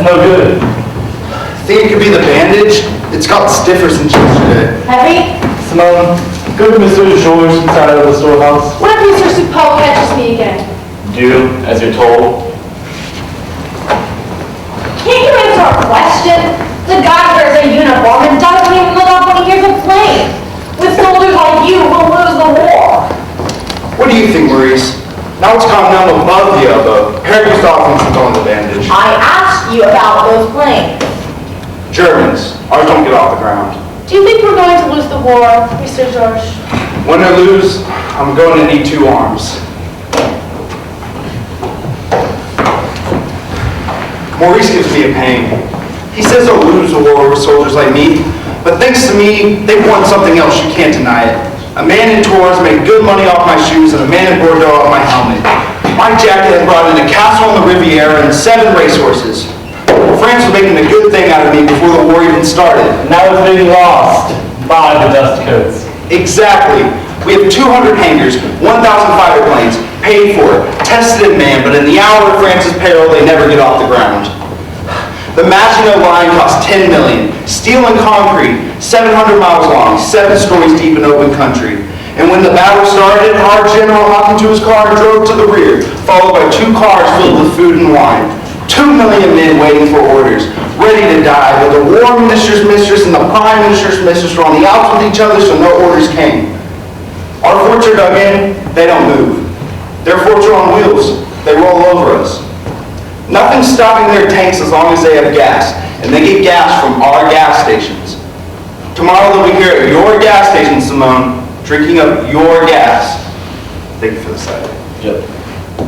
That's no good. Think it could be the bandage? It's got stiffer since yesterday. Heavy? Simone, go to Mr. George inside of the storehouse. What if Mr. Soupeau catches me again? Do as you're told. Can't you answer our question? The guy wears a uniform and doesn't even look up when he hears a plane. With soldiers like you, we'll lose the war. What do you think, Maurice? Now it's gone down above the elbow. Pere Gustave thinks it's on the bandage. I asked you about those planes. Germans. Ours don't get off the ground. Do you think we're going to lose the war, Mr. George? Win or lose, I'm going to need 2 arms. Maurice gives me a pain. He says they'll lose the war with soldiers like me, but thanks to me, they've won something else. You can't deny it. A man in Tours made good money off my shoes, and a man in Bordeaux off my helmet. My jacket had brought in a castle on the Riviera and 7 racehorses. France was making a good thing out of me before the war even started. Now it's being lost by the dust coats. Exactly. We have 200 hangars, 1,000 fighter planes, paid for, tested in man, but in the hour of France's peril, they never get off the ground. The Maginot Line cost $10 million. Steel and concrete, 700 miles long, 7 stories deep in open country. And when the battle started, our general hopped into his car and drove to the rear, followed by 2 cars filled with food and wine. 2 million men waiting for orders, ready to die, but the war minister's mistress and the prime minister's mistress were on the outs with each other, so no orders came. Our forts are dug in, they don't move. Their forts are on wheels, they roll over us. Nothing's stopping their tanks as long as they have gas, and they get gas from our gas stations. Tomorrow they'll be here at your gas station, Simone, drinking up your gas. Thank you for the side. Yep.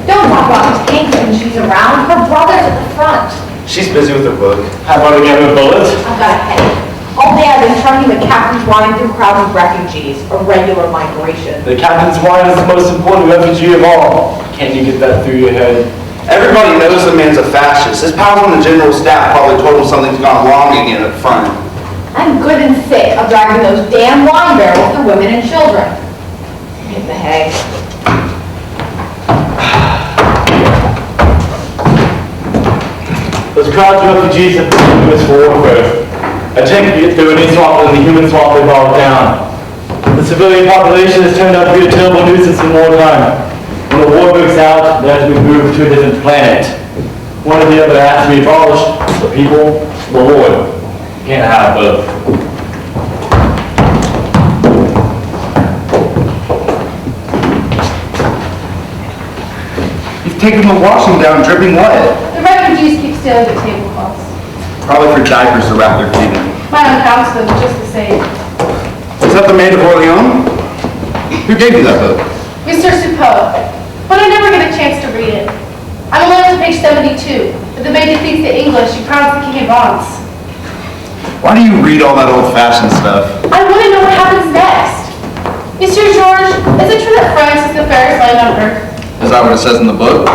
Don't talk about tanks when she's around. Her brother's at the front. She's busy with her book. How about again with bullets? I've got a headache. All day I've been trucking the captain's wine through crowds of refugees, a regular migration. The captain's wine is the most important refugee of all. Can't you get that through your head? Everybody knows the man's a fascist. His pals on the general staff probably told him something's gone wrong again up front. I'm good and sick of dragging those damn wine barrels through women and children. Hit the hay. Those crowds of refugees have been used for warfare. A tank can get through any swamp and the human swamp they brought down. The civilian population has turned out to be a terrible nuisance in wartime. When the war breaks out, they have to be moved to a different planet. One or the other has to be abolished. The people, the Lord. You can't have both. You've taken the washing down dripping wet. The refugees keep stealing the tablecloths. Probably for diapers to wrap their feet in. My own counts them just the same. Is that the Maid of Orleans? Who gave you that book? Mr. Soupeau. But I never get a chance to read it. I'm only on page 72. If the maid defeats the English, she crowns the King of France. Why do you read all that old-fashioned stuff? I want to know what happens next. Monsieur Georges, is it true that France is the fairest land on earth? Is that what it says in the book?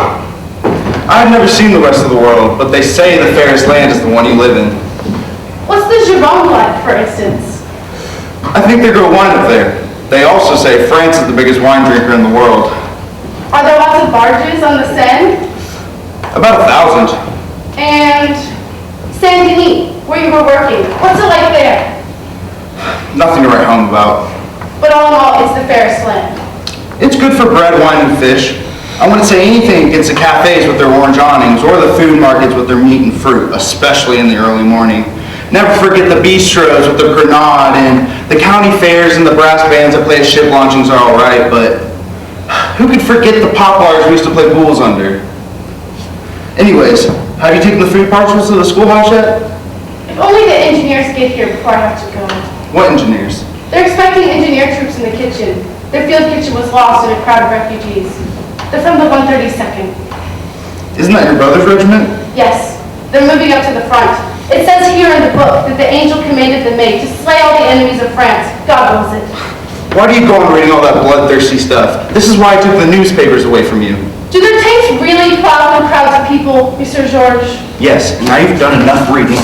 I've never seen the rest of the world, but they say the fairest land is the one you live in. What's the Gironde like, for instance? I think they grow wine up there. They also say France is the biggest wine drinker in the world. Are there lots of barges on the Seine? About 1,000. And Saint-Denis, where you were working, what's it like there? Nothing to write home about. But all in all, it's the fairest land. It's good for bread, wine, and fish. I wouldn't say anything against the cafes with their orange awnings or the food markets with their meat and fruit, especially in the early morning. Never forget the bistros with the grenade, and the county fairs and the brass bands that play at ship launchings are all right, but who could forget the poplars we used to play boules under? Anyways, have you taken the food parcels to the schoolhouse yet? If only the engineers get here before I have to go. What engineers? They're expecting engineer troops in the kitchen. Their field kitchen was lost in a crowd of refugees. They're from the 132nd. Isn't that your brother's regiment? Yes, they're moving up to the front. It says here in the book that the angel commanded the Maie to slay all the enemies of France. God wills it. Why do you go on reading all that bloodthirsty stuff? This is why I took the newspapers away from you. Do their tanks really plow through crowds of people, Monsieur Georges? Yes, now you've done enough reading.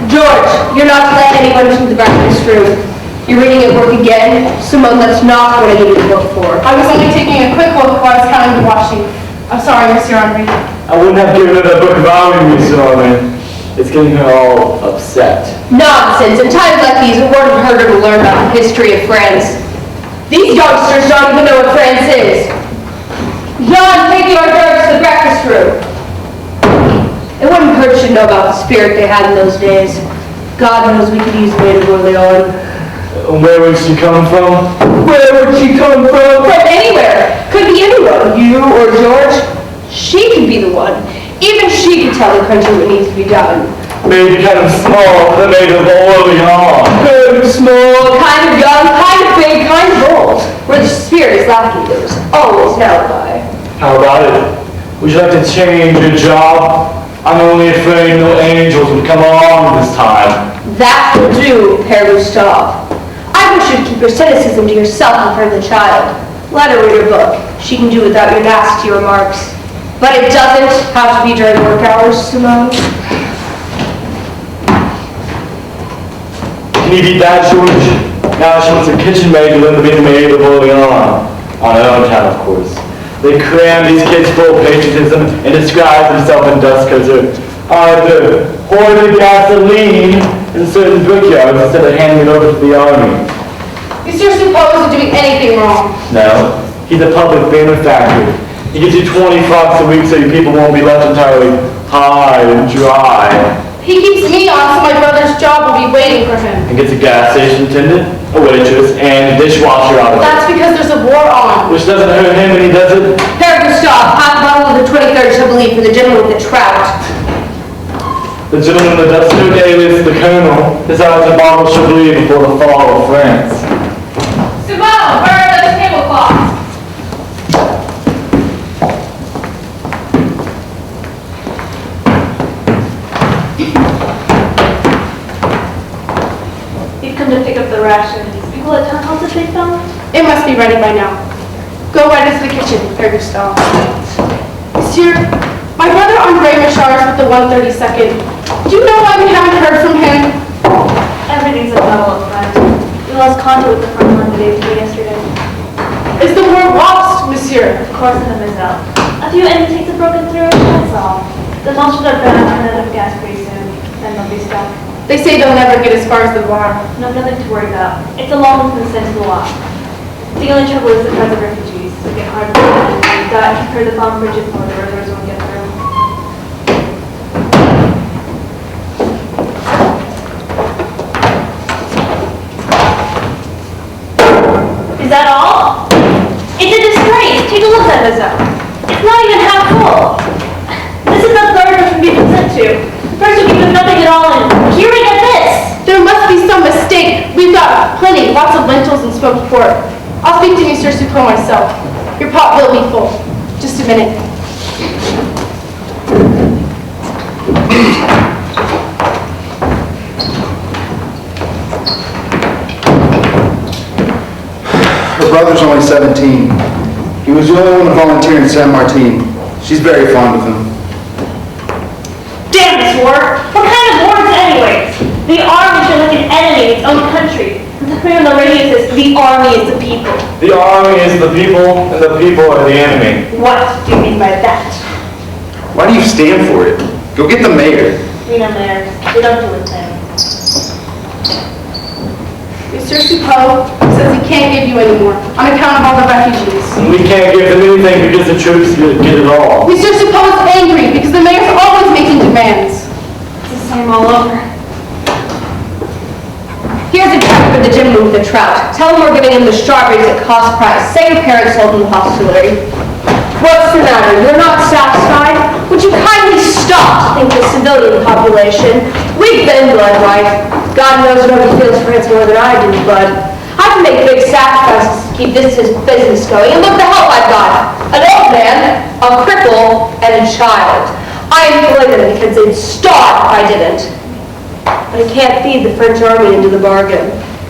George, you're not to let anyone into the back of this room. You're reading at work again? Simone, that's not what I needed the book for. I was only taking a quick look while I was counting the washing. I'm sorry, Monsieur Henri. I wouldn't have given her that book of army, Monsieur Henri. It's getting her all upset. Nonsense. In times like these, it wouldn't hurt her to learn about the history of France. These youngsters don't even know what France is. Jean, take the hors d'oeuvres to the breakfast room. It wouldn't hurt you to know about the spirit they had in those days. God knows we could use Maie de Orleans. Where would she come from? Where would she come from? From anywhere. Could be anyone. You or George. She could be the one. Even she could tell the country what needs to be done. Maybe kind of small, the Maie de Orleans. Kind of small, kind of young, kind of big, kind of old. Where the spirit is lacking, there's always an alibi. How about it? Would you like to change your job? I'm only afraid no angels would come along this time. That will do, Pere Gustave. I wish you'd keep your cynicism to yourself in front of the child. Let her read your book. She can do without your nasty remarks. But it doesn't have to be during work hours, Simone. Can you beat that, George? Now she wants a kitchen maid to learn to be the Maie de Orleans. On her own time, of course. They cram these kids full of patriotism and disguise themselves in dust coats or either hoarded gasoline in certain brickyards instead of handing it over to the army. Monsieur Soupeau isn't doing anything wrong. No, he's a public benefactor. He gives you 20 francs a week so your people won't be left entirely high and dry. He keeps me on so my brother's job will be waiting for him. And gets a gas station attendant, a waitress, and a dishwasher out of it. That's because there's a war on. Which doesn't hurt him when he does it. Pere Gustave, half a bottle of the 23rd Chablis for the gentleman with the trout. The gentleman that does so alias the colonel decides to bottle Chablis before the fall of France. Simone, where are those tablecloths? You've come to pick up the rations. People at town houses they found? It must be ready by now. Go right into the kitchen, Pere Gustave. Monsieur, my brother Andre Machard is with the 132nd. Do you know why we haven't heard from him? Everything's a muddle, friend. We lost contact with the front line the day before yesterday. Is the war lost, Monsieur? Of course, the is out. A few intakes have broken through, that's all. The monsters are bound to run out of gas pretty soon, then they'll be stuck. They say they'll never get as far as the Loire. No, nothing to worry about. It's a long distance to the Loire. The only trouble is the price of refugees. They get hard to get that compare the bomb bridges or the rivers won't get through. Is that all? It's a disgrace. Take a look at this up. It's not even half full. This is the third person we've been sent to. First we give nothing at all, and here we get this. There must be some mistake. We've got plenty, lots of lentils and smoked pork. I'll speak to Monsieur Soupeau myself. Your pot will be full. Just a minute. Her brother's only 17. He was the only one to volunteer in Saint Martin. She's very fond of him. Damn this war! What kind of war is it anyways? The army should look an enemy in its own country. And the prayer on the radio says the army is the people. The army is the people, and the people are the enemy. What do you mean by that? Why do you stand for it? Go get the mayor. We know mayors. We don't do it then. Monsieur Soupeau says he can't give you any more on account of all the refugees. And we can't give them anything because the troops get it all. Monsieur Soupeau is angry because the mayor's always making demands. It's the same all over. Here's a check for the gentleman with the trout. Tell him we're giving him the strawberries at cost price. Say your parents sold him the hostelry. What's the matter? You're not satisfied? Would you kindly stop to think of the civilian population? We've been blood white. God knows nobody feels for it more than I do, but I can make big sacrifices to keep this business going. And look the help I've got. An old man, a cripple, and a child. I employ them because they'd starve if I didn't. But I can't feed the French army into the bargain.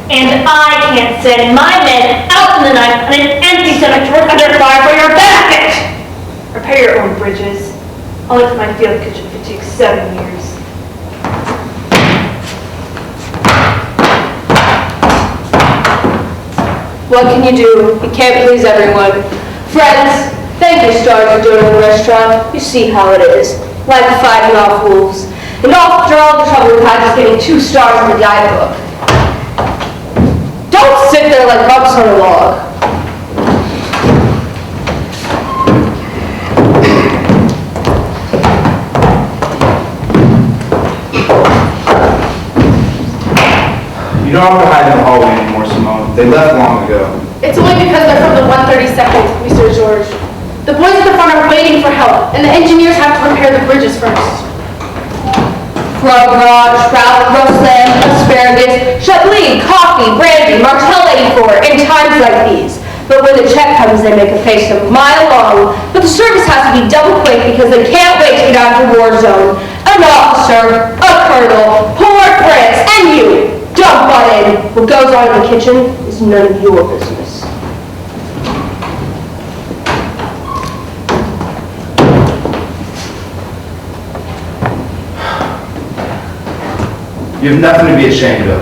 And I can't send my men out in the night on an empty stomach to work under fire for your benefit! Repair your own bridges. I'll look for my field kitchen if it takes 7 years. What can you do? You can't please everyone. Friends, Thank you, stars, for doing in the restaurant. You see how it is. Like fighting off wolves. And after all the trouble we've had just getting 2 stars in the guidebook. Don't sit there like bumps on a log. You don't have to hide in the hallway anymore, Simone. They left long ago. It's only because they're from the 132nd, Monsieur George. The boys at the front are waiting for help, and the engineers have to repair the bridges first. Foie gras, trout, roast lamb, asparagus, chablis, coffee, brandy, Martell 84, in times like these. But when the check comes, they make a face a mile long. But the service has to be double quick because they can't wait to get out of the war zone. An officer, a colonel, poor Prince, and you. Don't butt in. What goes on in the kitchen is none of your business. You have nothing to be ashamed of.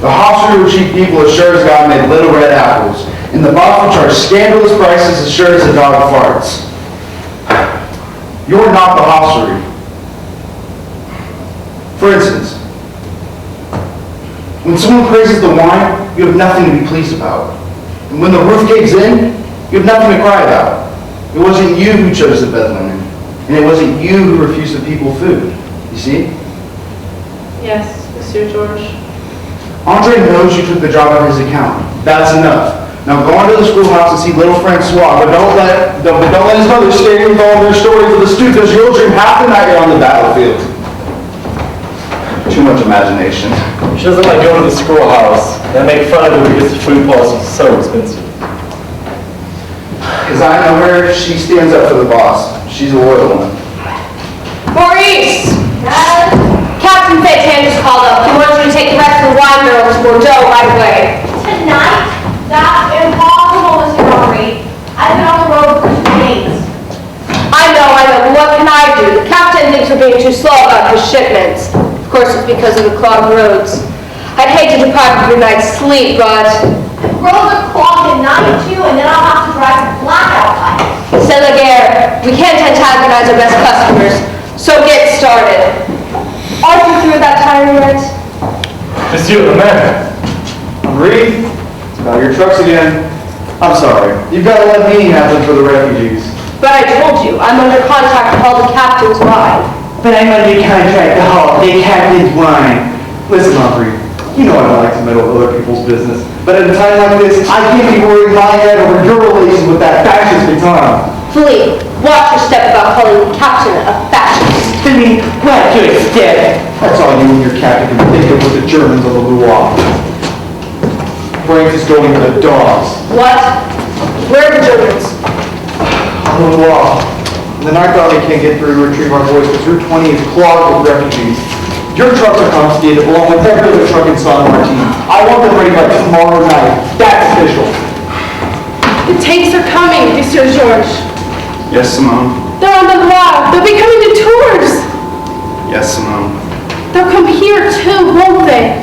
The hostelry will cheap people as sure as God made little red apples, and the boss will charge scandalous prices as sure as a dog farts. You're not the hostelry. For instance, when someone praises the wine, you have nothing to be pleased about. And when the roof caves in, you have nothing to cry about. It wasn't you who chose the bed linen, and it wasn't you who refused the people food. You see? Yes, Monsieur George. Andre knows you took the job on his account. That's enough. Now go on to the schoolhouse and see little Francois, but don't let his mother stay with all their stories of the stew, because you'll dream half the night you're on the battlefield. Too much imagination. She doesn't like going to the schoolhouse. They make fun of her because the food policy is so expensive. Because I know her, she stands up for the boss. She's a loyal one. Maurice! Captain Fetain just called up. He wants you to take the rest of the wine barrels to Bordeaux right away. Tonight? That's impossible, Mr. Henri. I've been on the road for 2 days. I know, but what can I do? The captain thinks we're being too slow about his shipments. Of course, it's because of the clogged roads. I'd hate to deprive you of your night's sleep, but... Roads are clogged at night, too, and then I'll have to drive blackout lights. C'est la guerre. We can't antagonize our best customers, so get started. Aren't you through that tiring yet? Monsieur the man. Henri, it's about your trucks again. I'm sorry. You've got to let me have them for the refugees. But I told you, I'm under contract to haul the captain's wine. But I'm under contract to haul the captain's wine. Listen, Henri, you know I don't like to meddle with other people's business. But at a time like this, I can't be worried my head over your relations with that fascist Fetain. Phillippe, watch your step about calling the captain a fascist. Phillippe, watch your step. That's all you and your captain can think of with the Germans on the Loire. France is going to the dogs. What? Where are the Germans? On the Loire. The Ninth Army can't get through to retrieve our boys because Route 20 is clogged with refugees. Your trucks are confiscated along with every other truck in San Martin. I want them ready by tomorrow night. That's official. The tanks are coming, Monsieur George. Yes, Simone. They're on the Loire. They'll be coming to Tours. Yes, Simone. They'll come here too, won't they?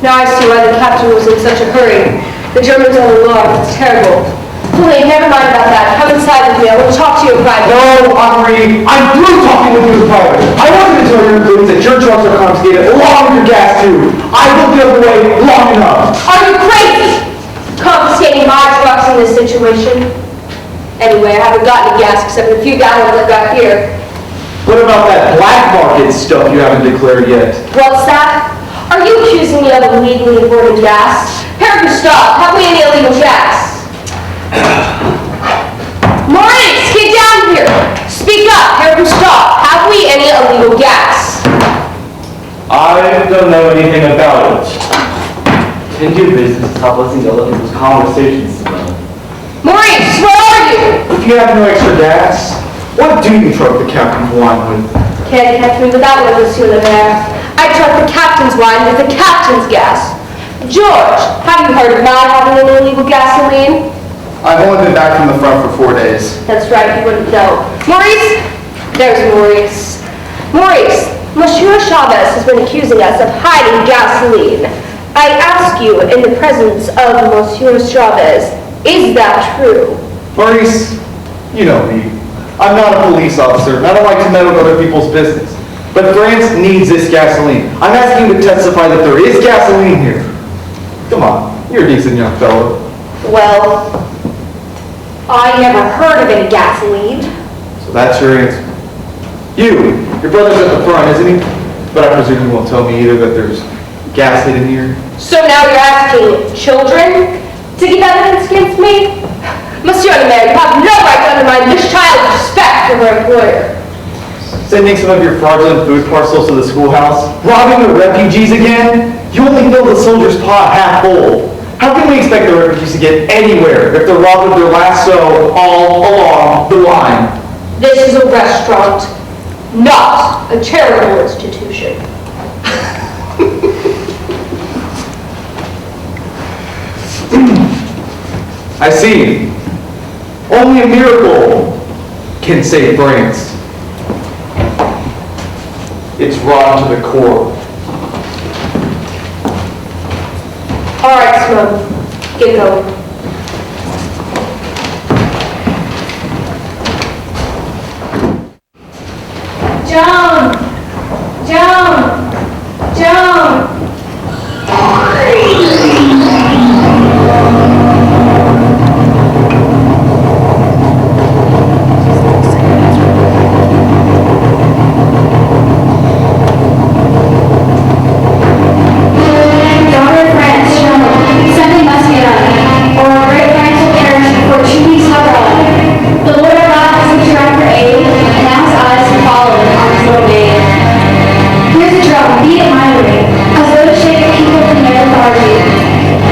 Now I see why the captain was in such a hurry. The Germans on the Loire, it's terrible. Phillippe, never mind about that. Come inside with me. I want to talk to you in private. No, Henri. I'm through talking with you in private. I wanted to tell your employees that your trucks are confiscated along with your gas too. I looked the other way long enough. Are you crazy? Confiscating my trucks in this situation? Anyway, I haven't got any gas except a few gallons I got here. What about that black market stuff you haven't declared yet? What's that? Are you accusing me of illegally importing gas? Pere Gustave, have we any illegal gas? Maurice, get down here! Speak up, Pere Gustave, have we any illegal gas? I don't know anything about it. Tend to your business, stop listening to other people's conversations, Simone. Maurice, where are you? If you have no extra gas, what do you truck the captain's wine with? Can't catch me without one, Monsieur le Maire. I truck the captain's wine with the captain's gas. George, have you heard of my having any illegal gasoline? I've only been back from the front for 4 days. That's right, you wouldn't know. Maurice? There's Maurice. Maurice, Monsieur Chavez has been accusing us of hiding gasoline. I ask you, in the presence of Monsieur Chavez, is that true? Maurice, You know me. I'm not a police officer, and I don't like to meddle with other people's business. But France needs this gasoline. I'm asking you to testify that there is gasoline here. Come on, you're a decent young fellow. Well, I never heard of any gasoline. So that's your answer. Your brother's at the front, isn't he? But I presume you won't tell me either that there's gas hidden here. So now you're asking children to give evidence against me? Monsieur le Maire, you have no right to undermine this child's respect for her employer. Sending some of your fraudulent food parcels to the schoolhouse? Robbing the refugees again? You only fill the soldiers' pot half full. How can we expect the refugees to get anywhere if they're robbed of their lasso all along the line? This is a restaurant, not a charitable institution. I see. Only a miracle can save France. It's rotten to the core. All right, Simone, get going. Joan! Joan! Joan! Daughter of France, Joan, something must be done, or our great France will perish before 2 weeks have run. The Lord our God has looked around for aid, and now his eyes have fallen on his little maid. Here's a drum, beat it mightily, as though to shake the people from their lethargy.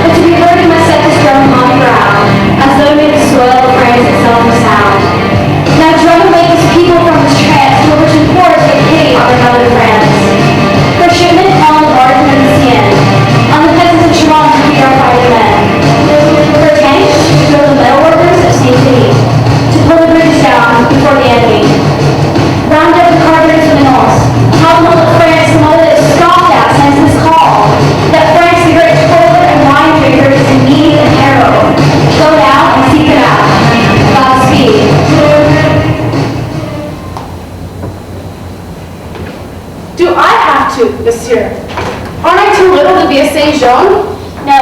But to be heard, he must set this drum on the ground, as though to make the soil of France itself a sound. Now drum awake this people from this trance, to which implores take pity on their mother France. For shipment on the margin of the Seine, on the peasants of Chiron to feed our fighting men. For tanks, to build the metal workers of St. Denis, to pull the bridges down before the enemy. Round up the carpenters of the North. How will the France, the mother that is scoffed at, sends this call? That France, the great toiler and wine drinker, is in need and arrow. Go down and seek it out. Godspeed. Do I have to, monsieur? Aren't I too little to be a Saint Jean? No,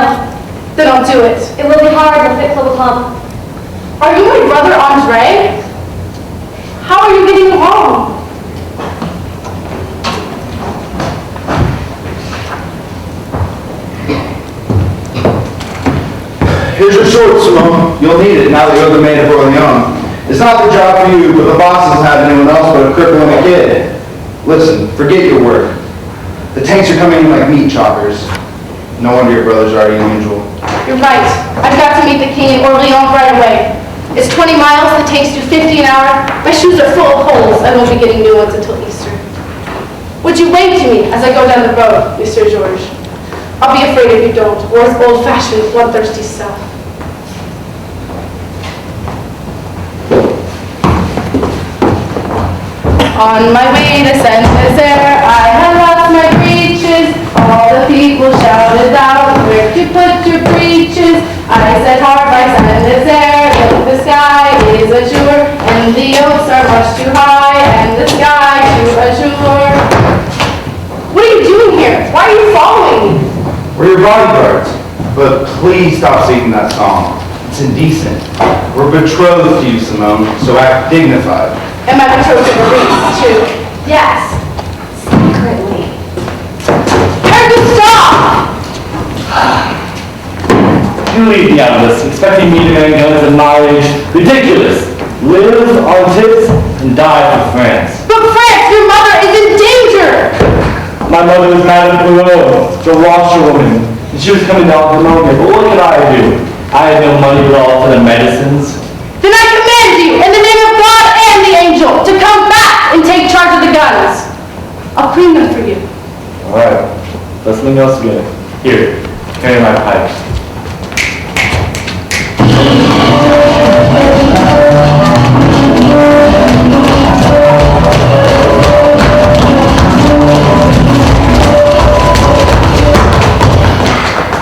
Then I'll do it. it will be hard, the fix will come. Are you my brother Andre? How are you getting along? Here's your sword, Simone. You'll need it now that you're the maid of Orleans. It's not the job for you, but the boss doesn't have anyone else but a cripple and a kid. Listen, forget your work. The tanks are coming in like meat choppers. No wonder your brother's already an angel. You're right. I've got to meet the king in Orleans right away. It's 20 miles, the tanks do 50 an hour. My shoes are full of holes. I won't be getting new ones until Easter. Would you wave to me as I go down the road, Monsieur George? I'll be afraid if you don't, or as old-fashioned, bloodthirsty self. On my way to Saint-Nazaire, I had lost my breeches. All the people shouted out, where'd you put your breeches? I said, hard by Saint-Nazaire, look, the sky is azure, and the oaks are much too high, and the sky too azure. What are you doing here? Why are you following me? We're your bodyguards. But please stop singing that song. It's indecent. We're betrothed to you, Simone, so act dignified. Am I betrothed to Maurice, too? Yes, secretly. Pere Gustave! You leave me out of this, expecting me to marry guns at my age. Ridiculous. Live on tips and die for France. But France, your mother is in danger! My mother was Madame Pere, the washerwoman, and she was coming down from pneumonia. But what could I do? I had no money at all for the medicines. Then I command you, in the name of God and the angel, to come back and take charge of the guns. I'll clean them for you. All right, let's something else good. Here, carry my pipe.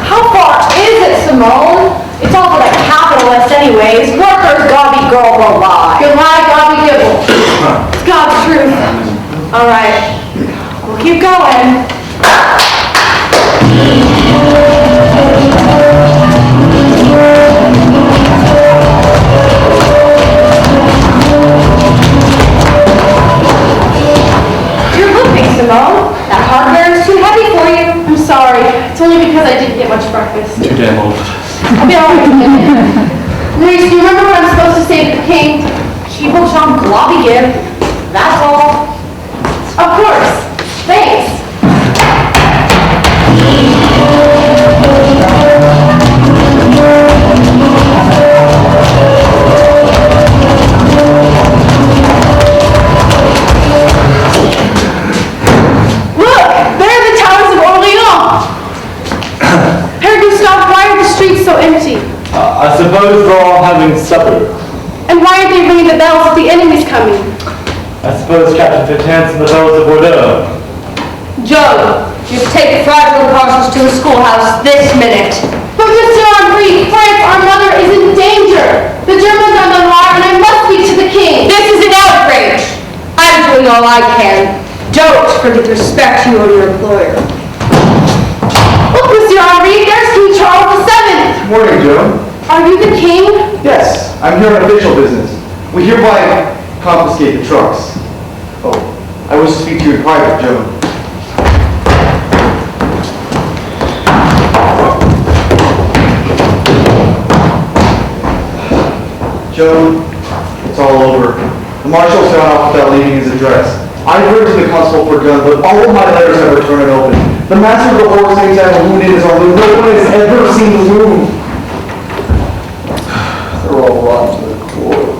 How far is it, Simone? It's all for the capitalist anyways. Workers gotta be girl will lie. Good lie, God be gibble. It's God's truth. All right, we'll keep going. You're looping, Simone. That hardware is too heavy for you. I'm sorry. It's only because I didn't get much breakfast. Too damn old. I'll be all right in a minute. Maurice, do you remember what I'm supposed to say to the king? People chomp globby give. That's all. Of course. Thanks. Look! There are the towers of Orleans! Pere Gustave, why are the streets so empty? I suppose they're all having supper. And why aren't they ringing the bells if the enemy's coming? I suppose Captain Fetain and the bells of Bordeaux. Joe, you take fragile parcels to the schoolhouse this minute. But Monsieur Henri, France, our mother, is in danger. The Germans are on the Loire, and I must speak to the king. This is an outrage. I'm doing all I can. Don't forget to respect you and your employer. Look, Monsieur Henri, there's King Charles VII. Morning, Joe. Are you the king? Yes, I'm here on official business. We hereby confiscate the trucks. Oh, I wish to speak to you in private, Joe. Joe, it's all over. The marshal's gone off without leaving his address. I've written to the constable for guns, but all of my letters have returned open. The master of the horse thinks I have a wound in his arm, but no one has ever seen the wound. They're all rotten to the core.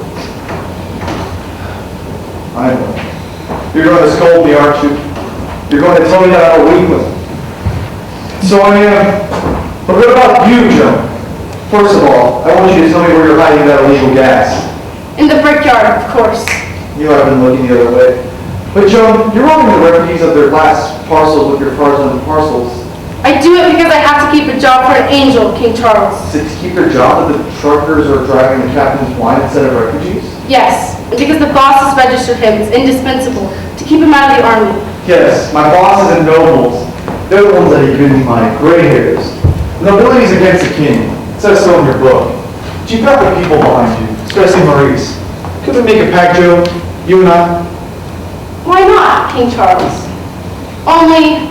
I know. You're going to scold me, aren't you? You're going to tell me that I'm a weakling. So I am. But what about you, Joe? First of all, I want you to tell me where you're hiding that illegal gas. In the brickyard, of course. You haven't been looking the other way. But Joe, you're robbing the refugees of their last parcels with your fraudulent parcels. I do it because I have to keep a job for an angel, King Charles. Is it to keep their job that the truckers are driving the captain's wine instead of refugees? Yes, and because the boss has registered him, it's indispensable to keep him out of the army. Yes, my bosses and nobles. They're the ones that have given me my gray hairs. Nobility's against the king. It says so in your book. But you've got the people behind you, especially Maurice. Could we make a pact, Joe? You and I? Why not, King Charles? Only,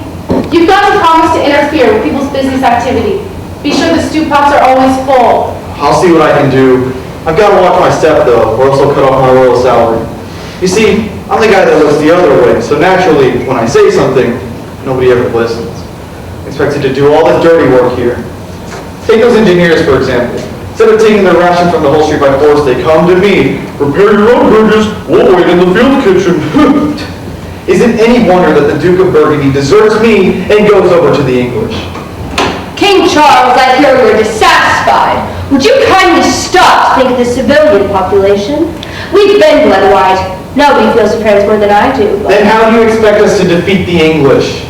you've got to promise to interfere with people's business activity. Be sure the stew pots are always full. I'll see what I can do. I've got to watch my step, though, or else I'll cut off my royal salary. You see, I'm the guy that looks the other way, so naturally, when I say something, nobody ever listens. Expected to do all the dirty work here. Take those engineers, for example. Instead of taking their ration from the whole street by force, they come to me. Prepare your own burgers. We'll wait in the field kitchen. Is it any wonder that the Duke of Burgundy deserts me and goes over to the English? King Charles, I hear you're dissatisfied. Would you kindly stop to think of the civilian population? We've been blood white. Nobody feels the France more than I do. But Then how do you expect us to defeat the English?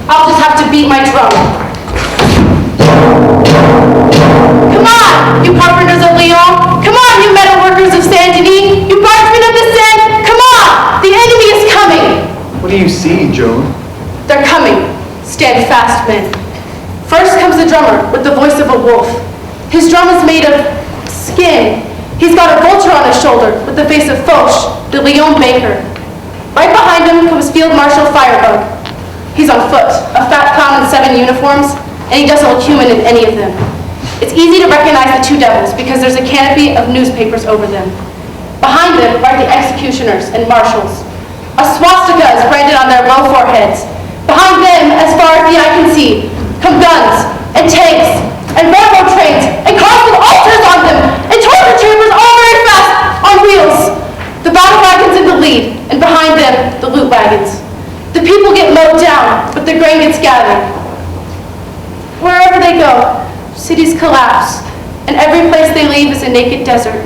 I'll just have to beat my drum. Come on, you carpenters of Lyon. Come on, you metal workers of Saint-Denis. You guardsmen of the Seine. Come on, the enemy is coming. What do you see, Joan? They're coming. Stand fast, men. First comes the drummer with the voice of a wolf. His drum is made of skin. He's got a vulture on his shoulder with the face of Foch, the Lyon baker. Right behind him comes Field Marshal Firebug. He's on foot, a fat clown in 7 uniforms, and he doesn't look human in any of them. It's easy to recognize the two devils because there's a canopy of newspapers over them. Behind them ride the executioners and marshals. A swastika is branded on their low foreheads. Behind them, as far as the eye can see, come guns and tanks and railroad trains and cars with altars on them and torture chambers all very fast on wheels. The battle wagons in the lead, and behind them, the loot wagons. The people get mowed down, but the grain gets gathered. Wherever they go, cities collapse, and every place they leave is a naked desert.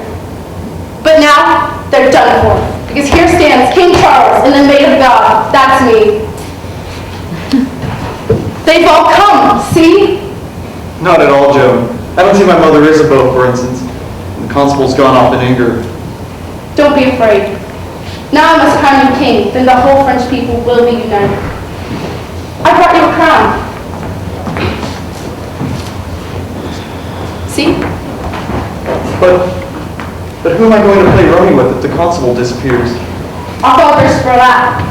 But now, they're done for, because here stands King Charles in the Maid of God. That's me. They've all come, see? Not at all, Joan. I haven't seen my mother Isabelle, for instance. And the constable's gone off in anger. Don't be afraid. Now I must crown you king, then the whole French people will be united. I brought you a crown. See? But who am I going to play rummy with if the constable disappears? Our fathers for that.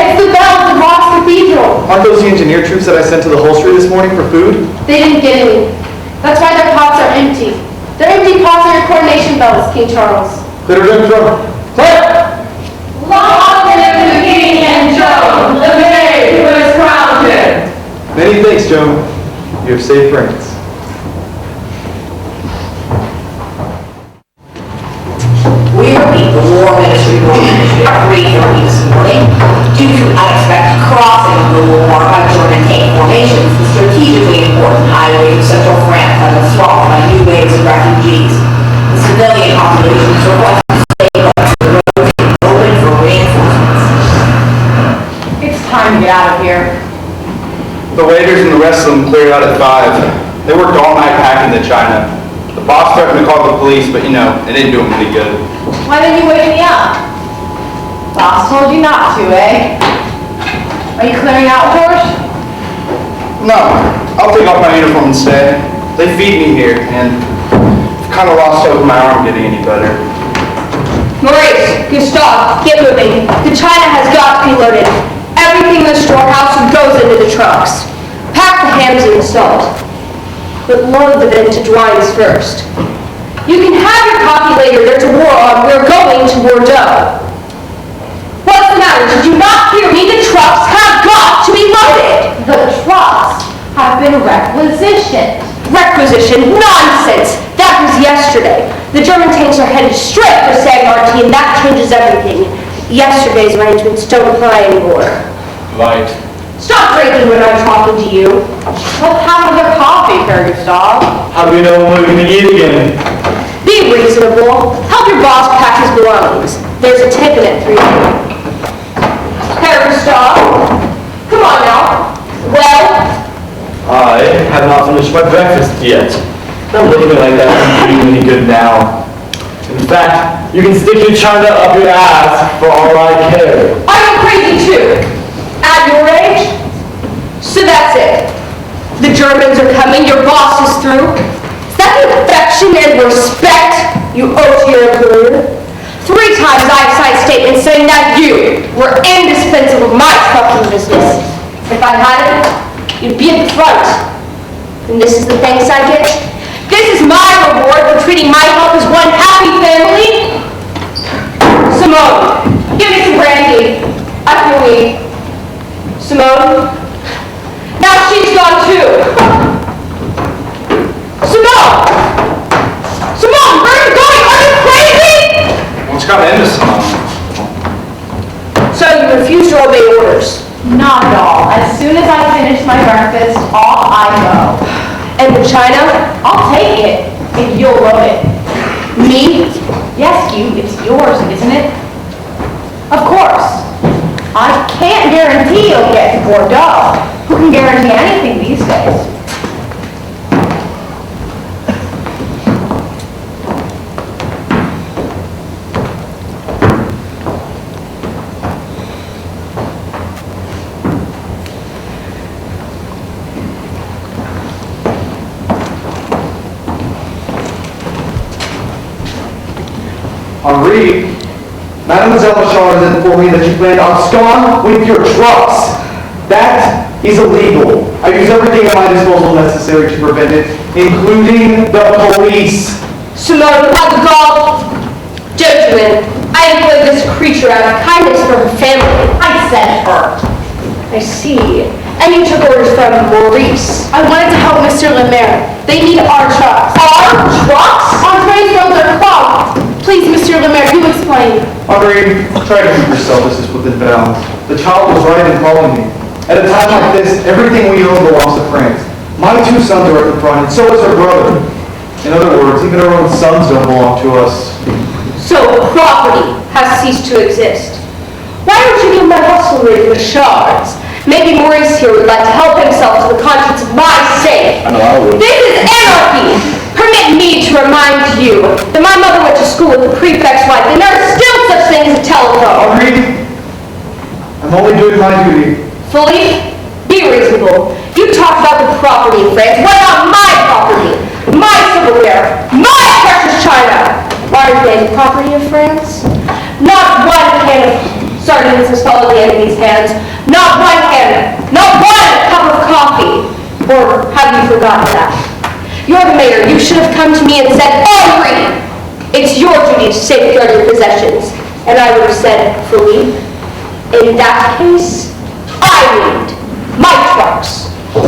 It's the bells of Ross Cathedral. Aren't those the engineer troops that I sent to the holstery this morning for food? They didn't get any. That's why their pots are empty. Their empty pots are your coronation bells, King Charles. Clifford, drum. Clap! Long live the king and Joan, the maid who has crowned him. Many thanks, Joan. You have saved France. We repeat, the War Ministry will issue a free hearing this morning due to unexpected crossing of the war by German tank formations. The strategically important highway of central France has been swamped by new waves of refugees. The civilian population is requesting state roads to be open for reinforcements. It's time to get out of here. The waiters and the rest of them cleared out at 5. They worked all night packing the china. The boss threatened to call the police, but you know, it didn't do him pretty good. Why didn't you wake me up? Boss told you not to, eh? Are you clearing out, George? No, I'll take off my uniform instead. They feed me here, and I've kind of lost hope my arm getting any better. Maurice, Gustave, get moving. The china has got to be loaded. Everything in the storehouse goes into the trucks. Pack the hams and the salt. But load them into drawings first. You can have your coffee later. There's a war on. We're going to Bordeaux. What's the matter? Did you not hear me? The trucks have got to be loaded. The trucks have been requisitioned. Requisition? Nonsense! That was yesterday. The German tanks are headed straight for Saint-Martin, and that changes everything. Yesterday's arrangements don't apply anymore. Right. Stop drinking when I'm talking to you. Let's have another coffee, Pere Gustave. How do we know when we're going to eat again? Be reasonable. Help your boss pack his belongings. There's a tip in it for you. Pere Gustave, come on now. Well? I have not finished my breakfast yet. Don't look at me like that doesn't do you any good now. In fact, you can stick your china up your ass for all I care. I'm crazy too. At your age? So that's it. The Germans are coming, your boss is through. Is that the affection and respect you owe to your employer? 3 times I've signed statements saying that you were indispensable in my fucking business. If I hadn't, you'd be at the front. And this is the thanks I get? This is my reward for treating my help as one happy family? Simone, give me some brandy. I feel weak. Simone? Now she's gone too. Simone! Simone, where are you going? Are you crazy? What's got into Simone? So you refuse to obey orders? Not at all. As soon as I finish my breakfast, off I go. And the china? I'll take it if you'll load it. Me? Yes, you. It's yours, isn't it? Of course. I can't guarantee you'll get to Bordeaux. Who can guarantee anything these days? Henri, Mademoiselle Machard has informed me that you plan to abscond with your trucks. That is illegal. I use everything at my disposal necessary to prevent it, including the police. Simone, by the God, gentlemen, I employed this creature out of kindness for her family. I said her. I see. And you took orders from Maurice. I wanted to help Mr. Lemaire. They need our trucks. Our trucks? Andre's roads are clogged. Please, Mr. Lemaire, you explain. Audrey, try to keep your selfishness within bounds. The child was right in calling me. At a time like this, everything we own belongs to France. My 2 sons are at the front, and so is her brother. In other words, even our own sons don't belong to us. So property has ceased to exist. Why don't you give my hustlery to the Machards? Maybe Maurice here would like to help him yourself to the contents of my safe. I know I would. This is anarchy. Permit me to remind you that my mother went to school with the prefect's wife, and there are still such things as a telephone. Audrey, I'm only doing my duty. Phillippe, be reasonable. You talked about the property in France. What about my property? My silverware? My precious china? Are they the property of France? Not one can of sardines has fallen in the enemy's hands. Not one can. Not one cup of coffee. Or have you forgotten that? You're the mayor. You should have come to me and said, Henri, it's your duty to safeguard your possessions. And I would have said, Phillippe, in that case, I need my trucks. It's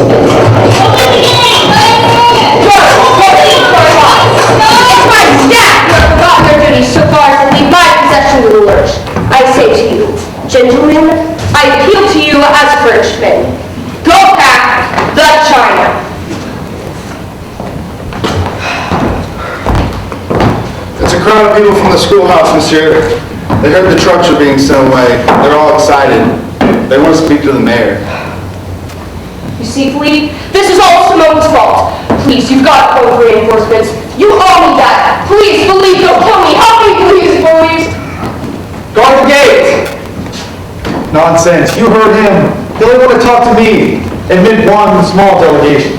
my staff who have forgotten their duties so far as to leave my possession to the lurch. I say to you, gentlemen, I appeal to you as Frenchmen. Go back the China. It's a crowd of people from the schoolhouse, monsieur. They heard the trucks were being sent away. They're all excited. They want to speak to the mayor. You see, Phillippe, this is all Simone's fault. Please, you've got to call for reinforcements. You owe me that. Please, Phillippe, don't kill me. Help me, please, please. Guard the gate! Nonsense, you heard him. He only want to talk to me. Admit one small delegation.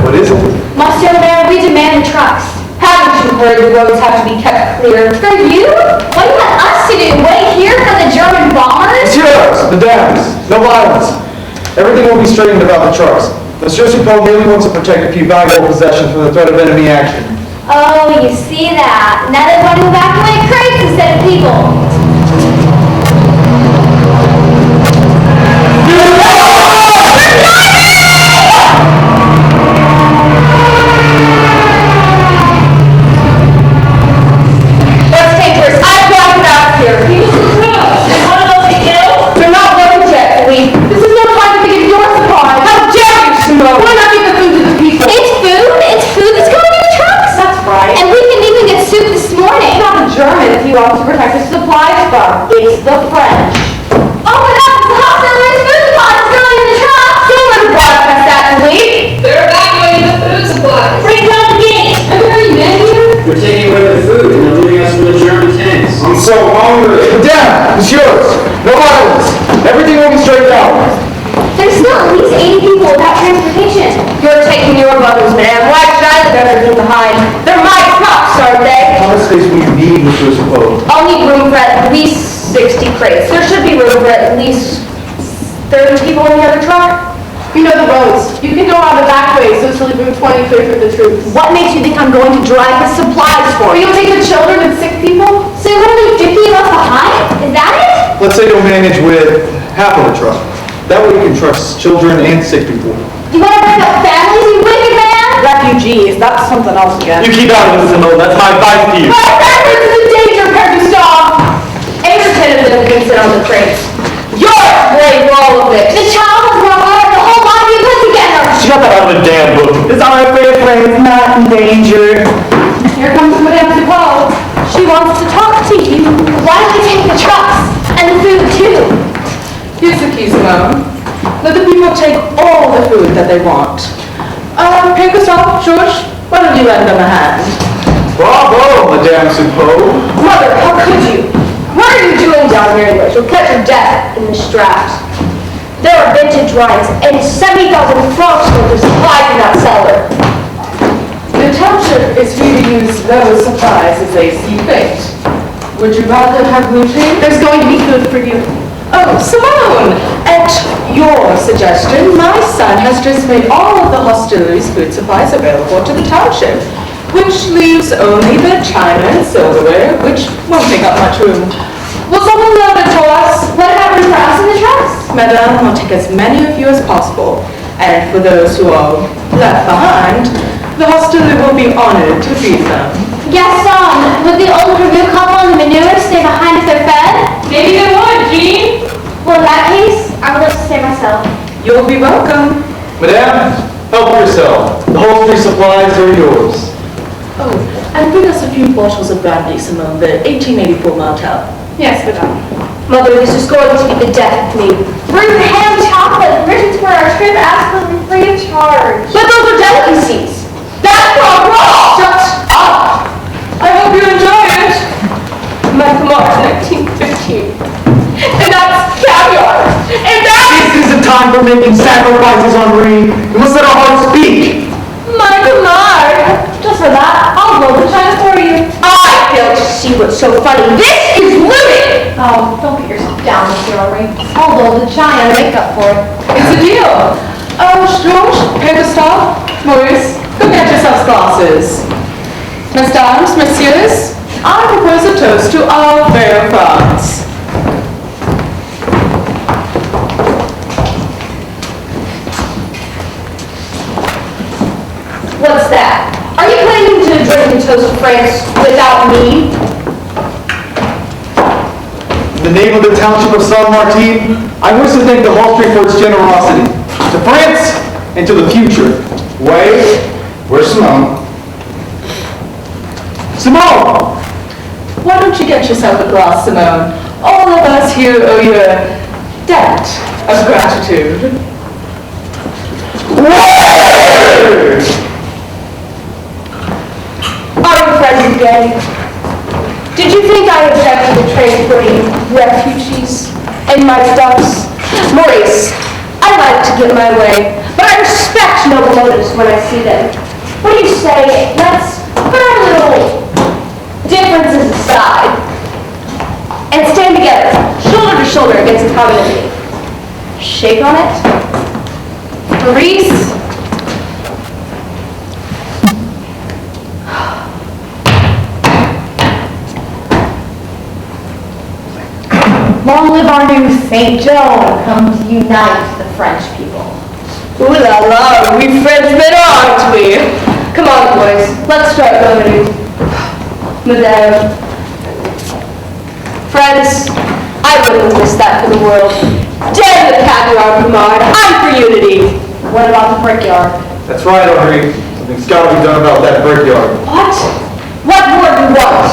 What is it? Monsieur le Maire, we demand the trucks. Haven't you heard the roads have to be kept clear? For you? What do you want us to do? Wait here for the German bombers? Monsieur, the dams, no violence. Everything will be straightened about the trucks. Monsieur Soupeau merely wants to protect a few valuable possessions from the threat of enemy action. Oh, you see that. Now they want to evacuate crates instead of people. Let's take this. I've got it out here. Is one of those killed? They're not working yet, Phillippe. This is no time to give your supplies. How dare you, Simone? Why not give the food to the people? It's food. It's food that's coming in the trucks. That's right. And we didn't even get soup this morning. It's not the Germans you want to protect the supplies from. It's the French. Oh my God, the hospital's food pod is going in the truck. Don't let them broadcast that, Phillippe. They're evacuating the food supplies. Bring down the gate. Are there any men here? We're taking away the food and they're leaving us for the German tanks. I'm so hungry. Madame, it's yours. No violence. Everything will be straightened out. There's still at least 80 people without transportation. You're taking your buttons, man. Why should I leave everything behind? They're my trucks, aren't they? How much space will you need, Monsieur Soupeau? I'll need room for at least 60 crates. There should be room for at least 30 people in the other truck. You know the roads. You can go out the back way, so it's really room 20 clear for the troops. What makes you think I'm going to drive the supplies for Are you? you gonna take the children and sick people? So you're going to leave 50 of us behind? Is that it? Let's say you'll manage with half of a truck. That way you can trust children and sick people. Do you want to bring up families, you wicked man? Refugees, that's something else again. You keep out of this, Simone. That's my advice to you. My reference is in danger, Pere Gustave. 8 or 10 of them can sit on the crates. You're afraid for all of The this. child is more hard, the whole lot of you put together. Shut that out of the damn book. Is our friend not in danger? Here comes Madame Soupeau. She wants to talk to you. Why don't we take the trucks and the food too? Here's the key, Simone. Let the people take all the food that they want. Pere Gustave, George, why don't you lend them a hand? Bravo, Madame Soupeau. Mother, how could you? What are you doing down here anyways? You'll catch your death in this draft. There are vintage wines and 70,000 francs worth of supplies in that cellar. The township is free to use those supplies as they see fit. Would you rather have gluten? There's going to be food for you. Oh, Simone! At your suggestion, my son has just made all of the hostelry's food supplies available to the township, which leaves only the china and silverware, which won't take up much room. Will someone load it to us? What about room for us in the trucks? Madame will take as many of you as possible, and for those who are left behind, the hostelry will be honored to feed them. Gaston, would the old review couple and the manure stay behind if they're fed? Maybe they would, Jean. Well, in that case, I would like to stay myself. You'll be welcome. Madame, help yourself. The whole 3 supplies are yours. Oh, and bring us a few bottles of brandy, Simone, the 1884 Martel. Yes, Madame. Mother, this is going to be the death of me. Bring the ham chocolate. Permission for our trip absolutely free of charge. But those are delicacies. That's not raw! Shut up! I hope you enjoy it. My Mars 1915. And that's caviar. And that's... This isn't time for making sacrifices, Henri. You must let our hearts speak. My Mars. Just for that, I'll blow the china for you. I fail to see what's so funny. This is looting! Oh, don't get yourself down, Mr. Henri. I'll blow the china and make up for it. It's a deal. George, Gustave, Maurice, go get yourselves glasses. Mesdames, messieurs, I propose a toast to our fair France. What's that? Are you planning to drink and toast France without me? In the name of the township of Saint-Martin, I wish to thank the Hall Street for its generosity. To France and to the future. Wait, where's Simone? Simone! Why don't you get yourself a glass, Simone? All of us here owe you a debt of gratitude. Are you friends again? Did you think I objected to transporting refugees and my stuffs? Maurice, I like to get my way, but I respect noble motives when I see them. What do you say? Let's put our little differences aside and stand together, shoulder to shoulder against a common enemy. Shake on it. Maurice. Long live our new Saint Joan, come to unite the French people. Ooh la la, we Frenchmen, aren't we? Come on, boys, let's start voting. Madame. Friends, I wouldn't miss that for the world. Damn the caviar, Pomard, I'm for unity. What about the brickyard? That's right, Audrey. Something's got to be done about that brickyard. What? What more do you want?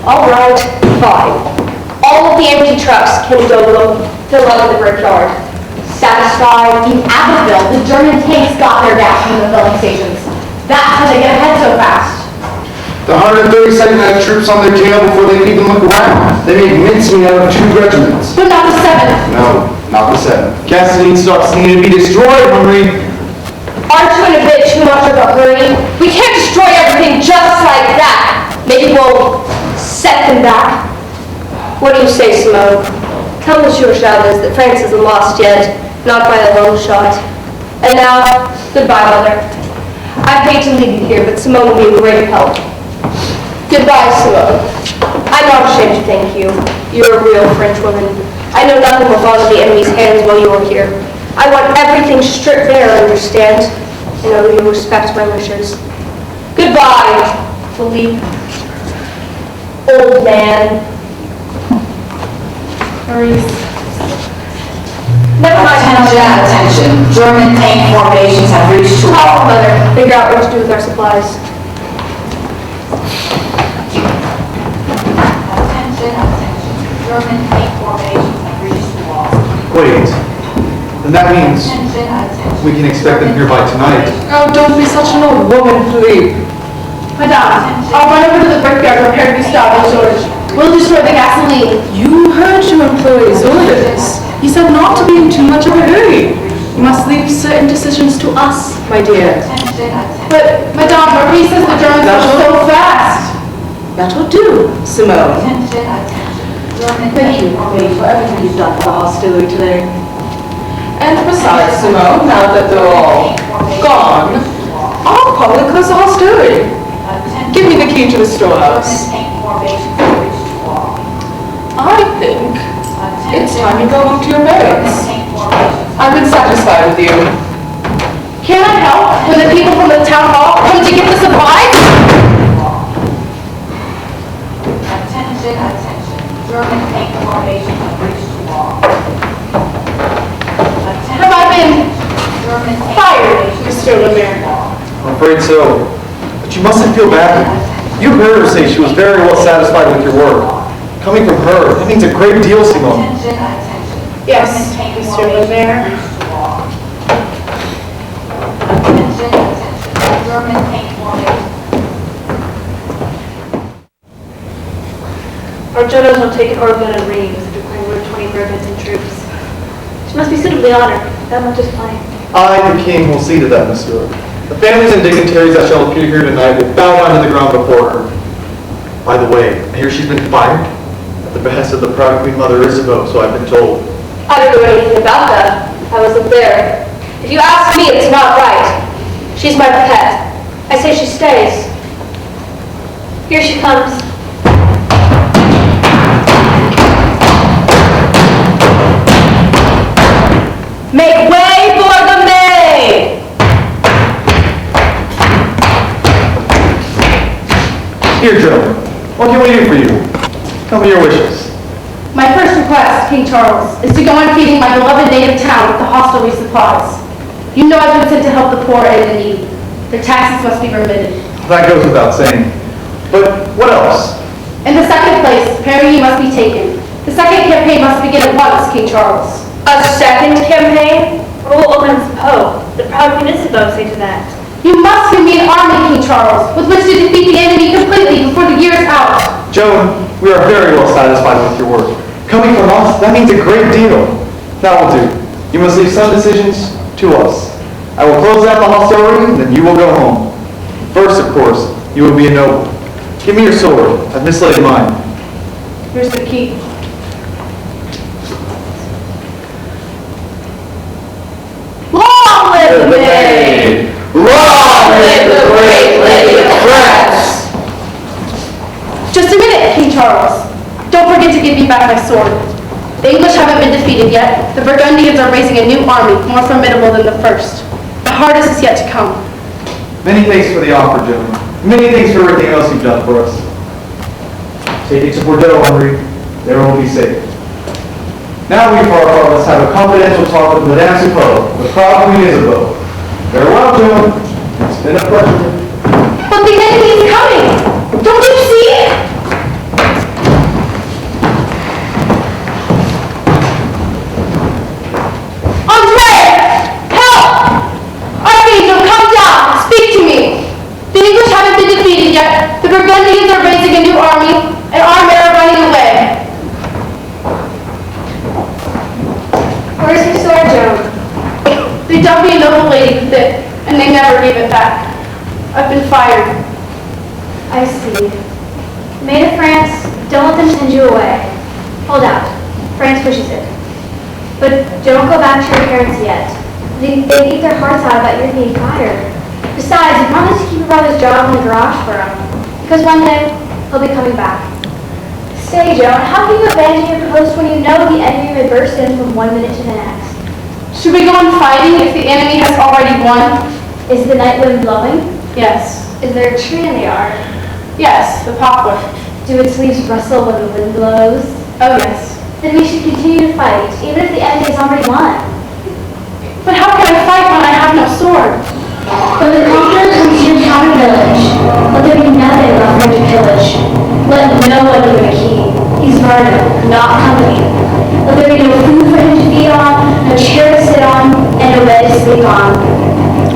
All right, fine. All of the empty trucks can go fill up the brickyard. Satisfied? In Athas, the German tanks got their gas from the filling stations. That's how they get ahead so fast. The 132nd had troops on their tail before they could even look around. They made mincemeat out of 2 regiments. But not the 7th. No, not the 7th. Gasoline stocks need to be destroyed, Henri. Aren't you in a bit too much of a hurry? We can't destroy everything just like that. Maybe we'll set them back. What do you say, Simone? Tell Monsieur Chavez that France isn't lost yet, not by a long shot. And now, goodbye, Mother. I hate to leave you here, but Simone will be a great help. Goodbye, Simone. I'm not ashamed to thank you. You're a real Frenchwoman. I know nothing will fall into the enemy's hands while you're here. I want everything stripped bare, understand? I know that you respect my wishes. Goodbye, Phillippe. Old man. Maurice. Never mind. Attention. German tank formations have reached to Talk, Mother. Figure out what to do with our supplies. German tank formations have reached the wall. Wait. Then that means we can expect them here by tonight. Oh, don't be such an old woman, Phillippe. Madame, I'll run over to the brickyard and Pere, Gustave, and George. We'll destroy the gasoline. You heard your employee's orders. He said not to be in too much of a hurry. You must leave certain decisions to us, my dear. But, Madame, Maurice says the Germans are so fast. That'll do, Simone. Thank you for everything you've done for the hostility today. And besides, Simone, now that they're all gone, I'll probably close the hostelry. Give me the key to the storehouse. I think it's time you go home to your barracks. I've been satisfied with you. Can I help when the people from the town hall come to get the supplies? Attention. German tank formations have reached the wall. Have I been fired, Mr. Lemire? I'm afraid so. But you mustn't feel bad. You heard her say she was very well satisfied with your work. Coming from her, that means a great deal, Simone. Yes, Mr. Lemaire. Our generals will take an organ and ring with declaring we're 20 Burgundian troops. She must be suitably honored. That much is plain. I, the king, will see to that, monsieur. The families and dignitaries that shall appear here tonight will bow down to the ground before her. By the way, I hear she's been fired at the behest of the proud Queen Mother Isabelle, so I've been told. I don't know anything about that. I wasn't there. If you ask me, it's not right. She's my pet. I say she stays. Here she comes. Make way for the May! Here, Joe. What can we do for you? Tell me your wishes. My first request, King Charles, is to go on feeding my beloved native town with the hostelry supplies. You know I've been sent to help the poor and the needy. Their taxes must be remitted. That goes without saying. But what else? In the second place, Pere must be taken. The second campaign must begin at once, King Charles. A second campaign? What will Old Man Soupeau, the proud Queen Isabelle, say to that? You must give me an army, King Charles, with which to defeat the enemy completely before the year is out. Joan, we are very well satisfied with your work. Coming from us, that means a great deal. That will do. You must leave some decisions to us. I will close out the hostelry, then you will go home. First, of course, you will be a noble. Give me your sword. I've mislaid mine. Here's the key. Long live the May! Long live the great lady of France! Just a minute, King Charles. Don't forget to give me back my sword. The English haven't been defeated yet. The Burgundians are raising a new army, more formidable than the first. The hardest is yet to come. Many thanks for the offer, Joan. Many thanks for everything else you've done for us. Take it to Bordeaux, Henri. There we'll be safe. Now we, for our part, must have a confidential talk with Madame Soupeau, the proud Queen Isabelle. Farewell, Joan. It's been a pleasure. But the enemy is coming! Don't you see it? Andre! Help! Archangel, come down! Speak to me! The English haven't been defeated yet. The Burgundians are raising a new army, and our men are running away. Where's your sword, Joan? They dubbed me a noble lady with it, and they never gave it back. I've been fired. I see. Maid of France, don't let them send you away. Hold out. France wishes it. But don't go back to your parents yet. They eat their hearts out about your being fired. Besides, you promised to keep your brother's job in the garage for him. Because one day, he'll be coming back. Say, Joan, how can you abandon your post when you know the enemy may burst in from one minute to the next? Should we go on fighting if the enemy has already won? Is the night wind blowing? Yes. Is there a tree in the yard? Yes, the poplar. Do its leaves rustle when the wind blows? Oh, yes. Then we should continue to fight, even if the enemy has already won. But how can I fight when I have no sword? When the conqueror comes to your town or village, let there be nothing left for him to pillage. Let no one give him a key. He's murder, not company. Let there be no food for him to feed on, no chair to sit on, and no bed to sleep on.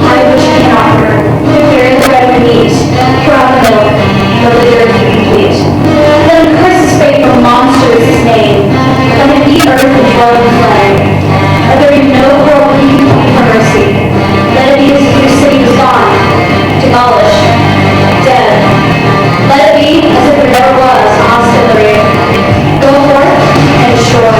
Have what you can offer. Here is the bread we eat. Pour out the milk. No liquor to complete. Let him curse his fate, for monster is his name. Let him eat earth and dwell in flame. Let there be no world he can plead for mercy. Let it be as if your city was gone, demolished, dead. Let it be as if there never was a hostility. Go forth and destroy.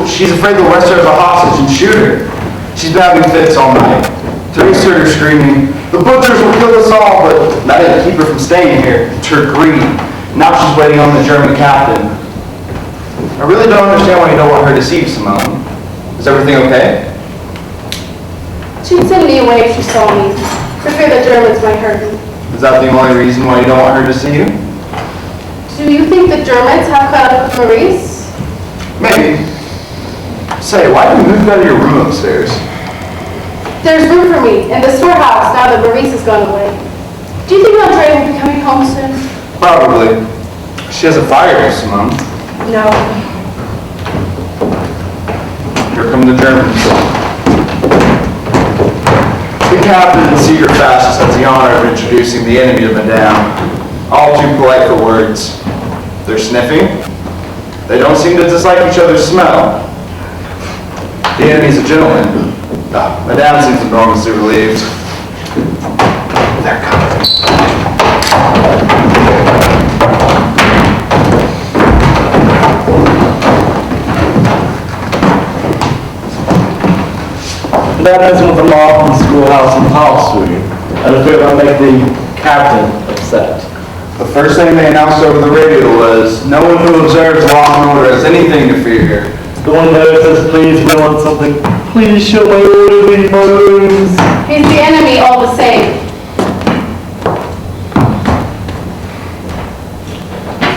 She's afraid they'll arrest her as a hostage and shoot her. She's been having fits all night. Therese heard her screaming, "The butchers will kill us all," but that didn't keep her from staying here. It's her greed. Now she's waiting on the German captain. I really don't understand why you don't want her to see you, Simone. Is everything okay? She'd send me away if she saw me, for fear the Germans might hurt me. Is that the only reason why you don't want her to see you? Do you think the Germans have caught up with Maurice? Maybe. Say, why did you move out of your room upstairs? There's room for me in the storehouse now that Maurice has gone away. Do you think Audrey will be coming home soon? Probably. She has a fire, Simone. No. Here come the Germans. The captain in secret fastest has the honor of introducing the enemy to Madame. All too polite for words. They're sniffing. They don't seem to dislike each other's smell. The enemy's a gentleman. Madame seems enormously relieved. They're coming. That isn't the law from the schoolhouse and house to you. And I fear I'll make the captain upset. The first thing they announced over the radio was, "No one who observes law and order has anything to fear." The one there says, "Please, we want something. Please show my orderly moves." He's the enemy all the same.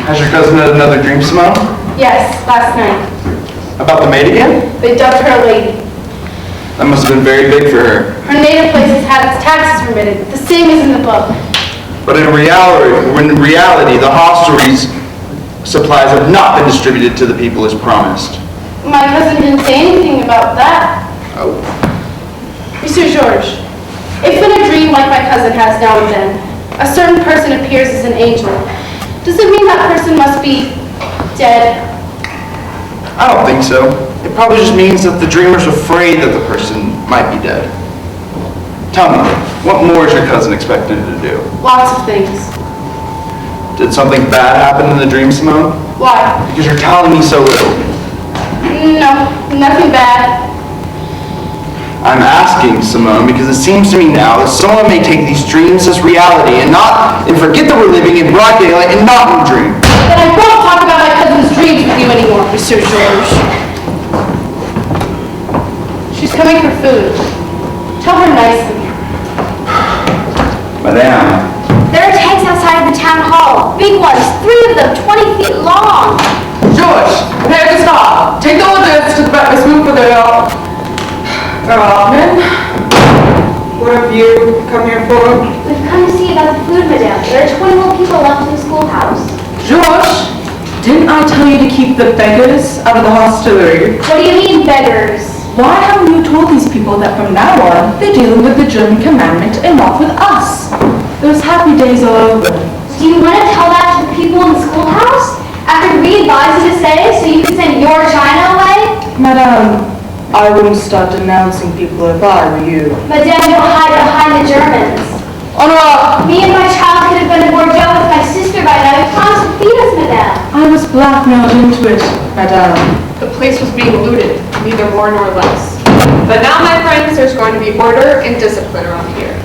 Has your cousin had another dream, Simone? Yes, last night. About the maid again? They dubbed her a lady. That must have been very big for her. Her native place has had its taxes remitted, the same as in the book. But in reality, the hostelry's supplies have not been distributed to the people as promised. My cousin didn't say anything about that. Oh. Monsieur Georges, if in a dream like my cousin has now and then, a certain person appears as an angel, does it mean that person must be dead? I don't think so. It probably just means that the dreamer's afraid that the person might be dead. Tell me, what more is your cousin expected to do? Lots of things. Did something bad happen in the dream, Simone? Why? Because you're telling me so little. No, nothing bad. I'm asking, Simone, because it seems to me now that someone may take these dreams as reality and forget that we're living in broad daylight and not in a dream. Then I won't talk about my cousin's dreams with you anymore, Monsieur Georges. She's coming for food. Tell her nicely. Madame. There are tanks outside of the town hall. Big ones, 3 of them, 20 feet long. George, Pere, Gustave, take the orders to the breakfast room for the men. What have you come here for? We've come to see about the food, madame. There are 21 people left in the schoolhouse. George, didn't I tell you to keep the beggars out of the hostelry? What do you mean, beggars? Why haven't you told these people that from now on they're dealing with the German commandment and not with us? Those happy days are over. Do you want to tell that to the people in the schoolhouse? After we advised you to say, so you can send your China away? Madame, I wouldn't start denouncing people if I were you. Madame, you'll hide behind the Germans. Honor! Me and my child could have been aboard Joe with my sister by now. You promised to feed us, madame. I was blackmailed into it, madame. The place was being looted, neither more nor less. But now, my friends, there's going to be order and discipline around here.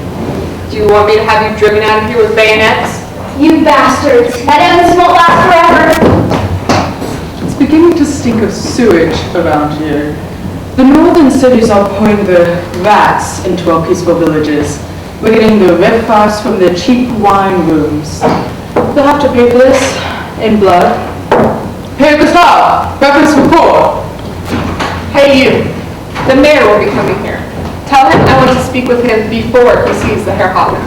Do you want me to have you driven out of here with bayonets? You bastards. Madame, this won't last forever. It's beginning to stink of sewage around here. The northern cities are pouring the rats into our peaceful villages. We're getting the riffraffs from the cheap wine rooms. They'll have to pay for this in blood. Hey, Gustave, breakfast for 4. Hey, you. The mayor will be coming here. Tell him I want to speak with him before he sees the Herr Hauptmann.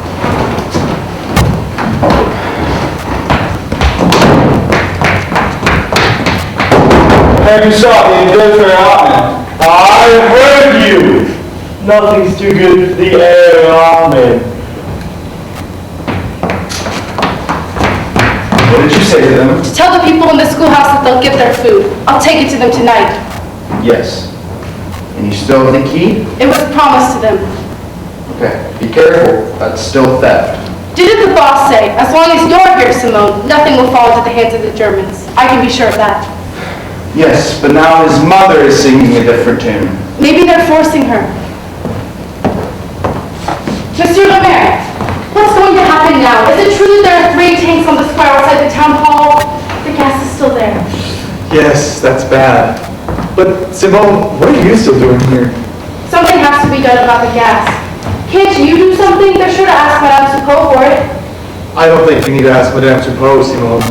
Have you shot me and go for Hauptmann? I heard you! Nothing's too good for the Herr Hauptmann. What did you say to them? To tell the people in the schoolhouse that they'll get their food. I'll take it to them tonight. Yes. And you still have the key? It was promised to them. Okay. Be careful. That's still theft. Do as the boss say. As long as you're here, Simone, nothing will fall into the hands of the Germans. I can be sure of that. Yes, but now his mother is singing a different tune. Maybe they're forcing her. Monsieur le Maire, what's going to happen now? Is it true that there are 3 tanks on the square outside the town hall? The gas is still there. Yes, that's bad. But Simone, what are you still doing here? Something has to be done about the gas. Can't you do something? They're sure to ask Madame Soupeau for it. I don't think you need to ask Madame Soupeau, Simone.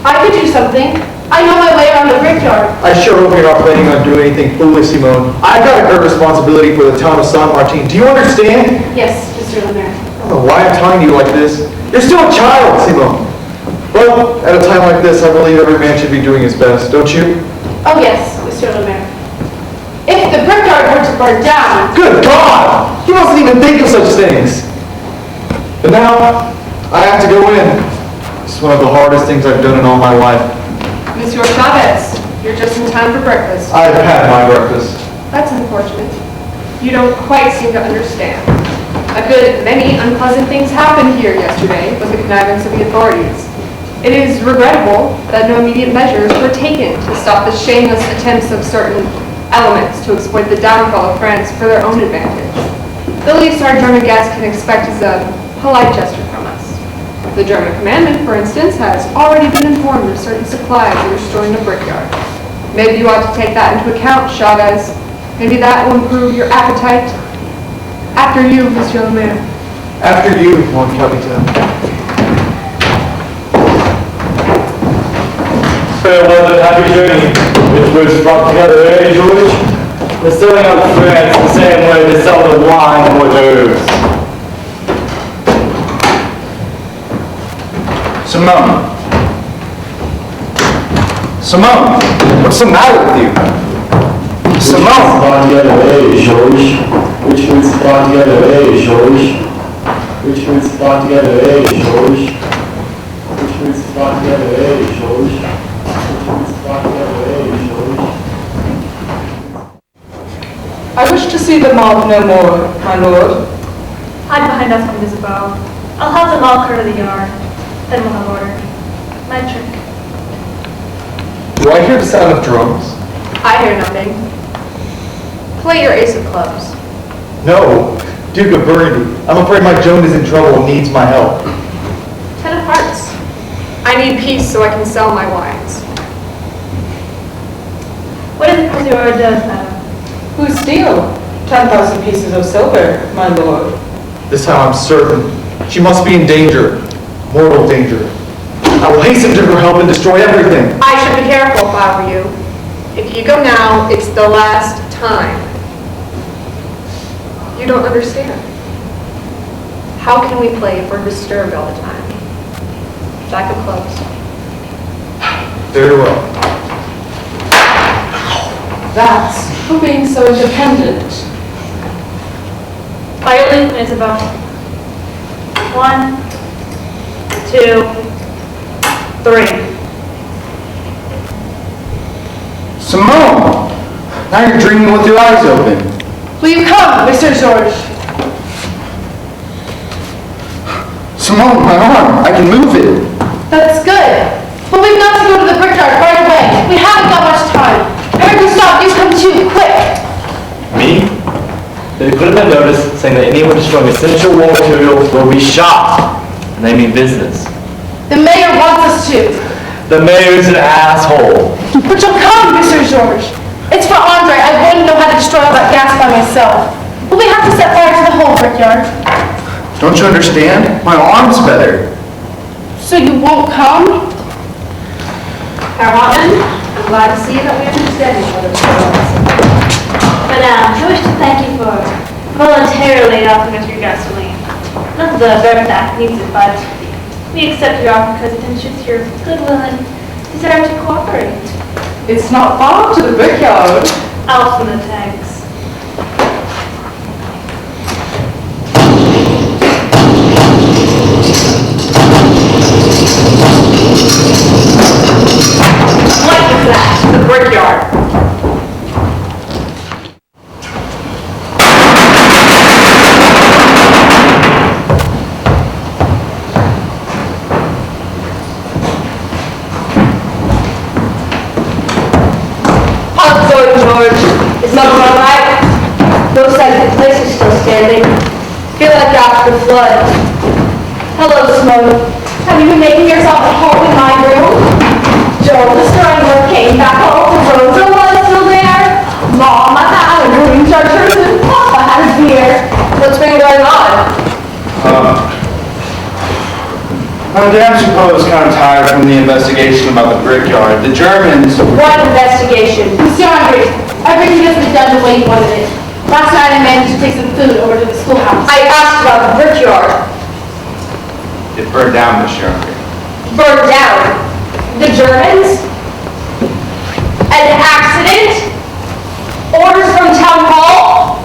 I could do something. I know my way around the brickyard. I sure hope you're not planning on doing anything foolish, Simone. I've got a great responsibility for the town of Saint Martin. Do you understand? Yes, Mr. Le Maire. I don't know why I'm telling you like this. You're still a child, Simone. Well, at a time like this, I believe every man should be doing his best, don't you? Oh yes, Monsieur Le Maire. If the brickyard were to burn down... Good God! You mustn't even think of such things. But now, I have to go in. It's one of the hardest things I've done in all my life. Monsieur Chavez, you're just in time for breakfast. I've had my breakfast. That's unfortunate. You don't quite seem to understand. A good many unpleasant things happened here yesterday with the connivance of the authorities. It is regrettable that no immediate measures were taken to stop the shameless attempts of certain elements to exploit the downfall of France for their own advantage. The least our German guests can expect is a polite gesture from us. The German commandant, for instance, has already been informed of certain supplies that are stored in the brickyard. Maybe you ought to take that into account, Chavez. Maybe that will improve your appetite. After you, Monsieur le Maire. After you, mon capitaine. Farewell and happy journey, which was brought together, eh, George? The selling of France the same way they sell the wine and hors d'oeuvres. Simone. Simone, what's the matter with you? Simone. Brought together, eh, George? Which was brought together, eh, George? Which was brought together, eh, George? Which was brought together, eh, George? Which was brought together, eh, George? I wish to see the mob no more, my lord. Hide behind us, Miss Isabelle. I'll have them all clear the yard. Then we'll have order. My trick. Do I hear the sound of drums? I hear nothing. Play your ace of clubs. No. Duke of Burgundy. I'm afraid my Joan is in trouble and needs my help. 10 of hearts. I need peace so I can sell my wines. What is it Figura does, madam? Who steal? 10,000 pieces of silver, my lord. This time I'm certain. She must be in danger. Mortal danger. I will hasten to her help and destroy everything. I should be careful if I were you. If you go now, it's the last time. You don't understand. How can we play if we're disturbed all the time? Jack of clubs. Very well. That's for being so independent. By your leave, Miss Isabelle. 1, 2, 3. Simone! Now you're dreaming with your eyes open. Will you come, Mr. George? Simone, my arm. I can move it. That's good. But we've got to go to the brickyard right away. We haven't got much time. Pere, Gustave, you come too, quick. Me? They put up a notice saying that anyone destroying essential war materials will be shot. And they mean business. The mayor wants us to. The mayor's an asshole. But you'll come, Mr. George. It's for Audrey. I wouldn't know how to destroy all that gas by myself. But we have to set fire to the whole brickyard. Don't you understand? My arm's better. So you won't come? Herr Hartmann, I'm glad to see that we understand each other. Madame, I wish to thank you for voluntarily offering us your gasoline. Not that the Berthac needs it, but we accept your offer because it ensures your goodwill and desire to cooperate. It's not far to the brickyard. Out from the tanks. Light the flash, the brickyard. Looks like the place is still standing. Feel like after the flood. Hello, Simone. Have you been making yourself at home in my room? Joe, the stranger, came back home. Rosa was still there. Mama had a green chartreuse and Papa had a beer. What's been going on? Madame Soupeau is kind of tired from the investigation about the brickyard. The Germans... What investigation? Monsieur Henri, everything has been done the way you wanted it. Last night I managed to take some food over to the schoolhouse. I asked about the brickyard. It burned down, Monsieur Henri. Burned down. The Germans? An accident? Orders from town hall?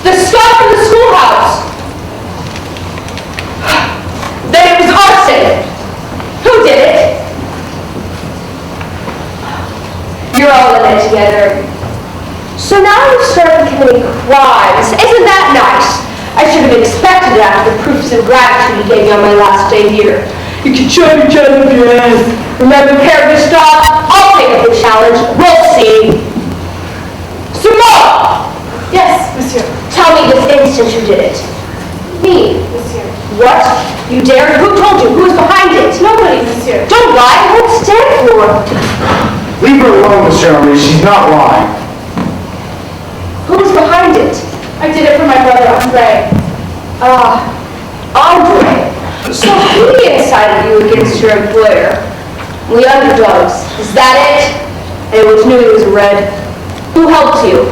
The stuff from the schoolhouse? Then it was arson. Who did it? You're all in it together. So now you've started committing crimes. Isn't that nice? I should have expected it after the proofs of gratitude you gave me on my last day here. You can show each other if you ask. Remember Pere, Gustave? I'll take up the challenge. We'll see. Simone! Yes, monsieur. Tell me this instant who did it. Me. Monsieur. What? You dared? Who told you? Who's behind it? Nobody, monsieur. Don't lie. What's it stand for? Leave her alone, Monsieur Henri. She's not lying. Who's behind it? I did it for my brother, Andre. Audrey. So he incited you against your employer. We underdogs. Is that it? I always knew he was red. Who helped you?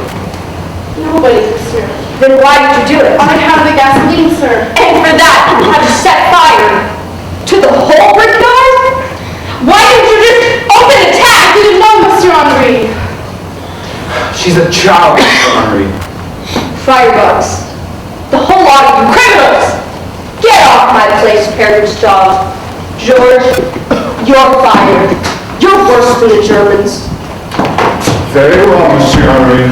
Nobody, monsieur. Then why did you do it? On account of the gasoline, sir. And for that, you had to set fire to the whole brickyard? Why didn't you just open attack? I didn't know, Monsieur Henri. She's a child, Monsieur Henri. Firebugs. The whole lot of you criminals! Get off my place, Pere Gustave. George, you're fired. You're worse than the Germans. Very well, Monsieur Henri.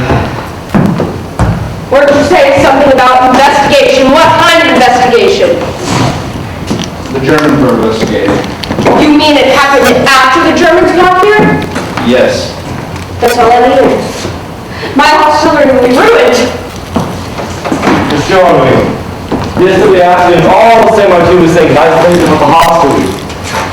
Weren't you saying something about investigation? What kind of investigation? The Germans were investigating. You mean it happened after the Germans got here? Yes. That's all I needed. My hostelry will be ruined. Monsieur Henri, yesterday afternoon, all the same what you were saying, I think about the hostelry.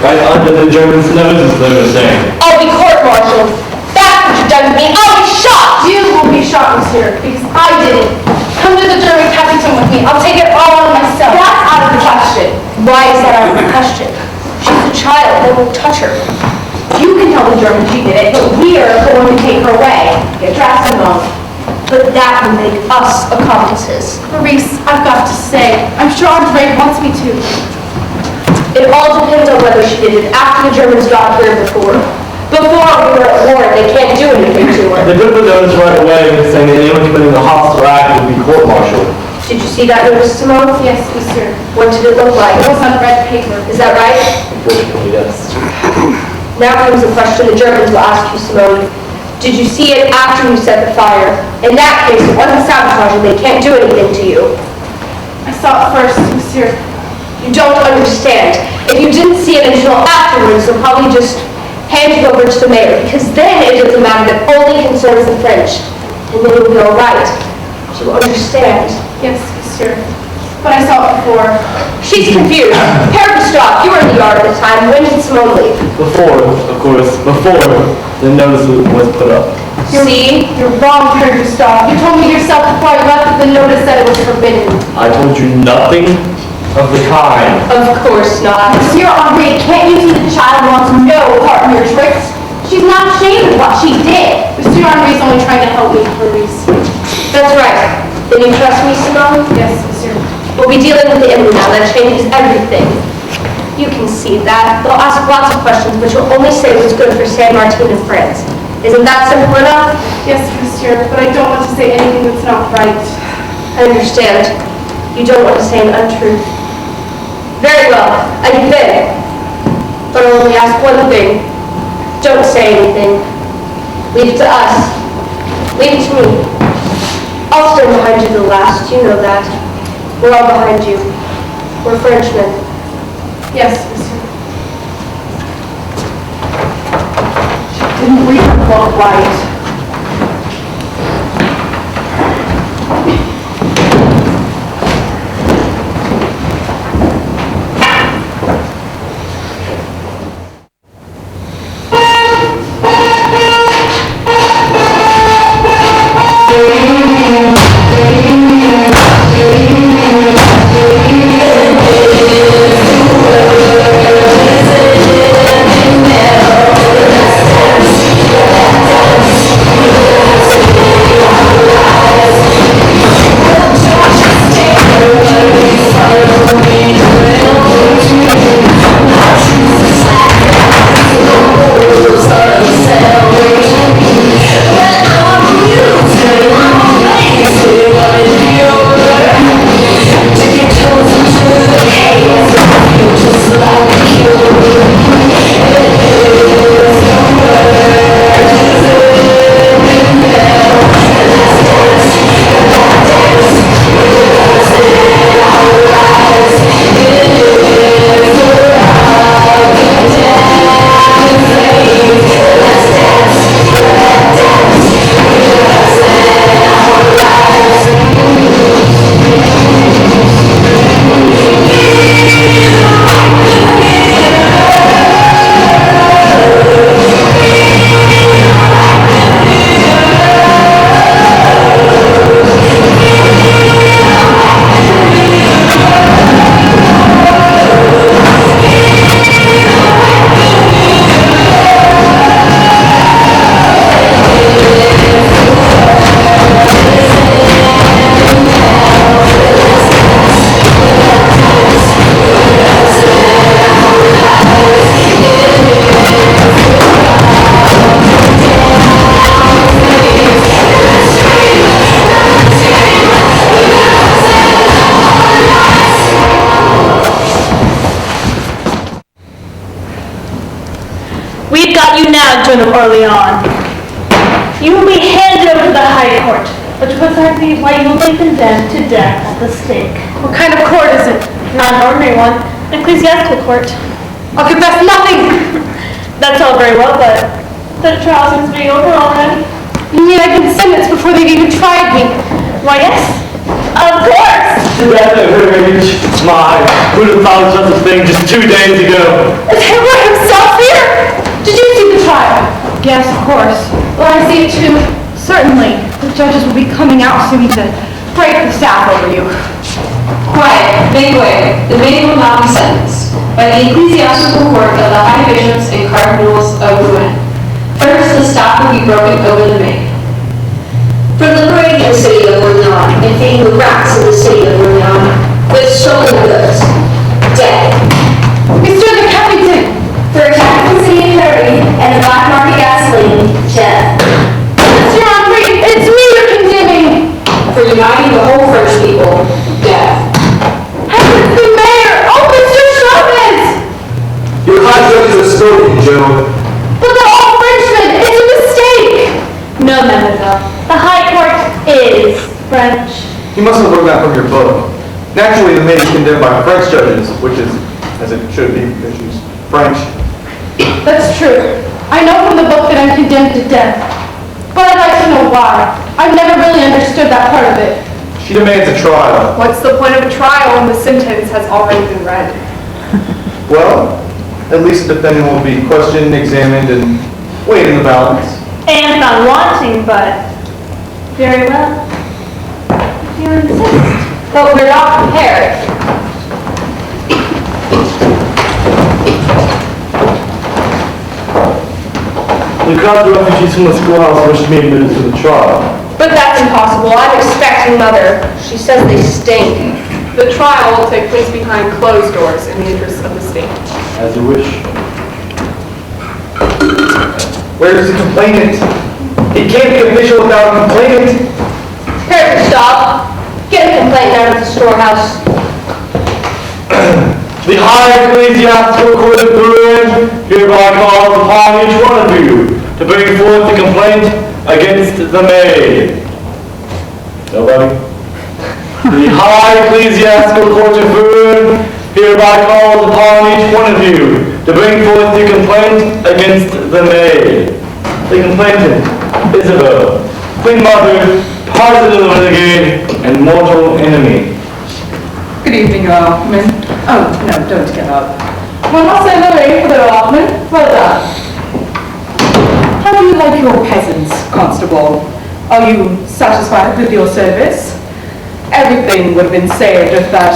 Right under the Germans' noses, they were saying. I'll be court-martialed. That's what you've done to me. I'll be shot! You will be shot, monsieur, because I did it. Come to the German Capitol with me. I'll take it all on myself. That's out of the question. Why is that out of the question? She's a child. They won't touch her. You can tell the Germans she did it, but we're going to take her away. Get dressed and home. But that will make us accomplices. Maurice, I've got to say, I'm sure Audrey wants me to. It all depends on whether she did it after the Germans got here before. Before we were at war, they can't do anything to her. They put the notice right away saying that anyone committing a hostile act would be court-martialed. Did you see that notice, Simone? Yes, monsieur. What did it look like? It was on red paper. Is that right? Unfortunately, yes. Now comes the question the Germans will ask you, Simone. Did you see it after you set the fire? In that case, it wasn't sabotage and they can't do anything to you. I saw it first, monsieur. You don't understand. If you didn't see it until afterwards, they'll probably just hand you over to the mayor, because then it is a matter that only concerns the French. And then you'll be all right. You understand. Yes, monsieur. But I saw it before. She's confused. Pere Gustave, you were in the yard at the time. When did Simone leave? Before, of course, before the notice was put up. See? You're wrong, Pere Gustave. You told me yourself before I left that the notice said it was forbidden. I told you nothing of the kind. Of course not. Monsieur Henri, can't you see the child wants no part in your tricks? She's not ashamed of what she did. Monsieur Henri's only trying to help me, Maurice. That's right. Then you trust me, Simone? Yes, monsieur. We'll be dealing with the emblem now. That changes everything. You can see that. They'll ask lots of questions, but you'll only say what's good for San Martin and France. Isn't that simple enough? Yes, monsieur, but I don't want to say anything that's not right. I understand. You don't want to say an untruth. Very well. I give in. But I'll only ask one thing. Don't say anything. Leave it to us. Leave it to me. I'll stand behind you to the last. You know that. We're all behind you. We're Frenchmen. Yes, monsieur. She didn't read her book right. Mahdouin of Orleans. You will be handed over to the High Court, which will be why you will be condemned to death at the stake. What kind of court is it? Not an ordinary one, an ecclesiastical court. I'll confess nothing! That's all very well, but the trial seems to be over already. You mean I've been sentenced before they've even tried me? Why, yes, of course! That's a courage. My, who'd have thought of such a thing just 2 days ago? Is Henri himself here? Did you see the trial? Yes, of course. Well, I see it too. Certainly. The judges will be coming out soon to break the staff over you. Quiet, make way. The maid will now be sentenced by the ecclesiastical court of the high bishops and cardinals of Rouen. First, the staff will be broken over the maid. For liberating the city of Orleans and feeding the rats in the city of Orleans with stolen goods, dead. Mr. the Captain! For attacking the city of Henri and the black market gasoline, death. Mr. Henri, it's me you're condemning! For uniting the whole French people, death. It's the mayor! Oh, Mr. Chavez! Your high judges are spoken, Joe. But they're all Frenchmen! It's a mistake! No, mademoiselle. The High Court is French. You must have learned that from your book. Naturally, the maid is condemned by French judges, which is, as it should be, because she's French. That's true. I know from the book that I'm condemned to death. But I'd like to know why. I've never really understood that part of it. She demands a trial. What's the point of a trial when the sentence has already been read? Well, at least the defendant will be questioned, examined, and weighed in the balance. And found wanting, but very well. If you insist. But we're not prepared. The crowd of refugees from the schoolhouse wish to be admitted to the trial. But that's impossible. I'm expecting Mother. She says they stink. The trial will take place behind closed doors in the interest of the state. As you wish. Where is the complainant? It can't be official without a complainant. Pere, stop. Get a complaint out of the storehouse. The High Ecclesiastical Court of Rouen hereby calls upon each one of you to bring forth the complaint against the maid. Nobody? The High Ecclesiastical Court of Rouen hereby calls upon each one of you to bring forth the complaint against the maid. The complainant, Isabelle, Queen Mother, positive renegade, and mortal enemy. Good evening, Your Hoffman. Oh, no, don't get up. Mademoiselle Marie for the Hoffman. Well done. How do you like your peasants, Constable? Are you satisfied with your service? Everything would have been saved if that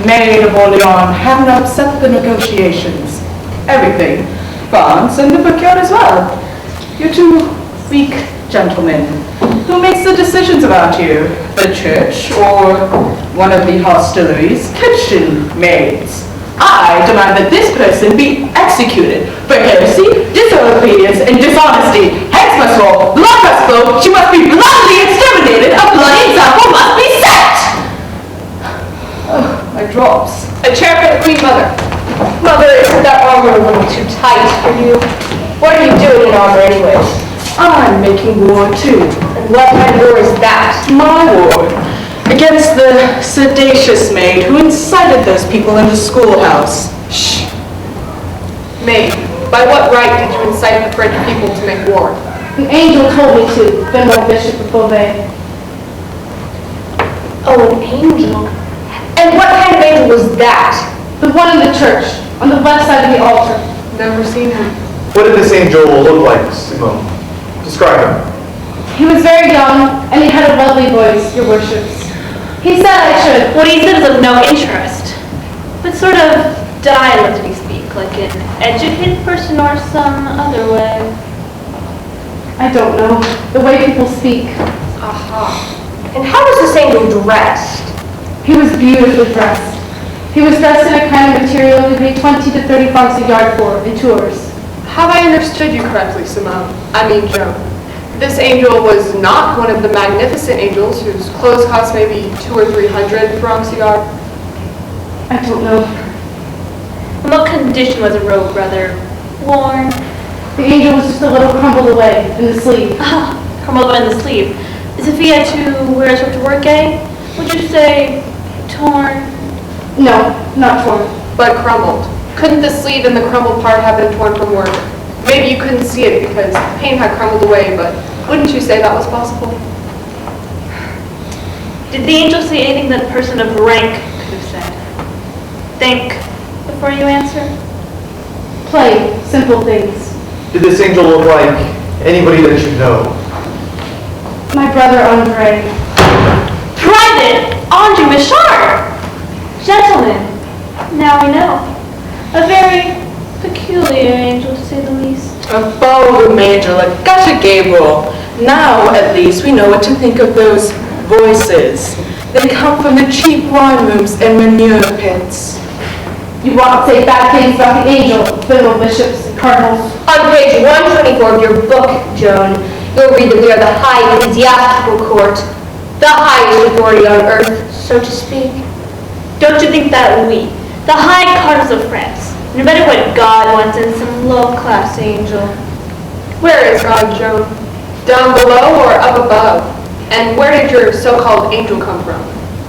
maid of Orleans hadn't upset the negotiations. Everything. France and the procure as well. You're two weak gentlemen. Who makes the decisions about you? The church or one of the hostilities' kitchen maids? I demand that this person be executed for heresy, disobedience, and dishonesty. Heads must roll, blood must flow, she must be bloodily exterminated, a bloody example must be set! Oh, my drops. A chair for the Queen Mother. Mother, isn't that armor a little too tight for you? What are you doing in armor anyways? I'm making war too. And what kind of war is that? My war against the sedacious maid who incited those people in the schoolhouse. Shh. Maid, by what right did you incite the French people to make war? An angel told me to, then my Bishop of Beauvais. Oh, an angel. And what kind of angel was that? The one in the church, on the left side of the altar. Never seen him. What did this angel look like, Simone? Describe him. He was very young, and he had a lovely voice, your worships. He said I should. What he said is of no interest. What sort of dialect did he speak? Like an educated person or some other way? I don't know. The way people speak. Aha. And how was this angel dressed? He was beautifully dressed. He was dressed in a kind of material to pay 20 to 30 francs a yard for in tours. Have I understood you correctly, Simone? I mean, Joan. This angel was not one of the magnificent angels whose clothes cost maybe 200 or 300 francs a yard? I don't know. In what condition was the robe? Rather worn, The angel was just a little crumbled away in the sleeve. Crumbled in the sleeve. Is if he had to wear a sort to work day? Would you say torn? No, not torn. But crumbled. Couldn't the sleeve and the crumbled part have been torn from work? Maybe you couldn't see it because the paint had crumbled away, but wouldn't you say that was possible? Did the angel say anything that a person of rank could have said? Think before you answer. Plain, simple things. Did this angel look like anybody that you know? My brother Andre. Private Audrey Machard! Gentlemen, now we know. A very peculiar angel, to say the least. A ballroom angel, a gutter Gabriel. Now, at least, we know what to think of those voices. They come from the cheap wine rooms and manure pits. You want to say bad things about the angel, fiddle bishops and cardinals. On page 124 of your book, Joan, you'll read that we are the high ecclesiastical court, the highest authority on earth, so to speak. Don't you think that we, the high cardinals of France, no matter what God wants in some low-class angel? Where is God, Joan? Down below or up above? And where did your so-called angel come from?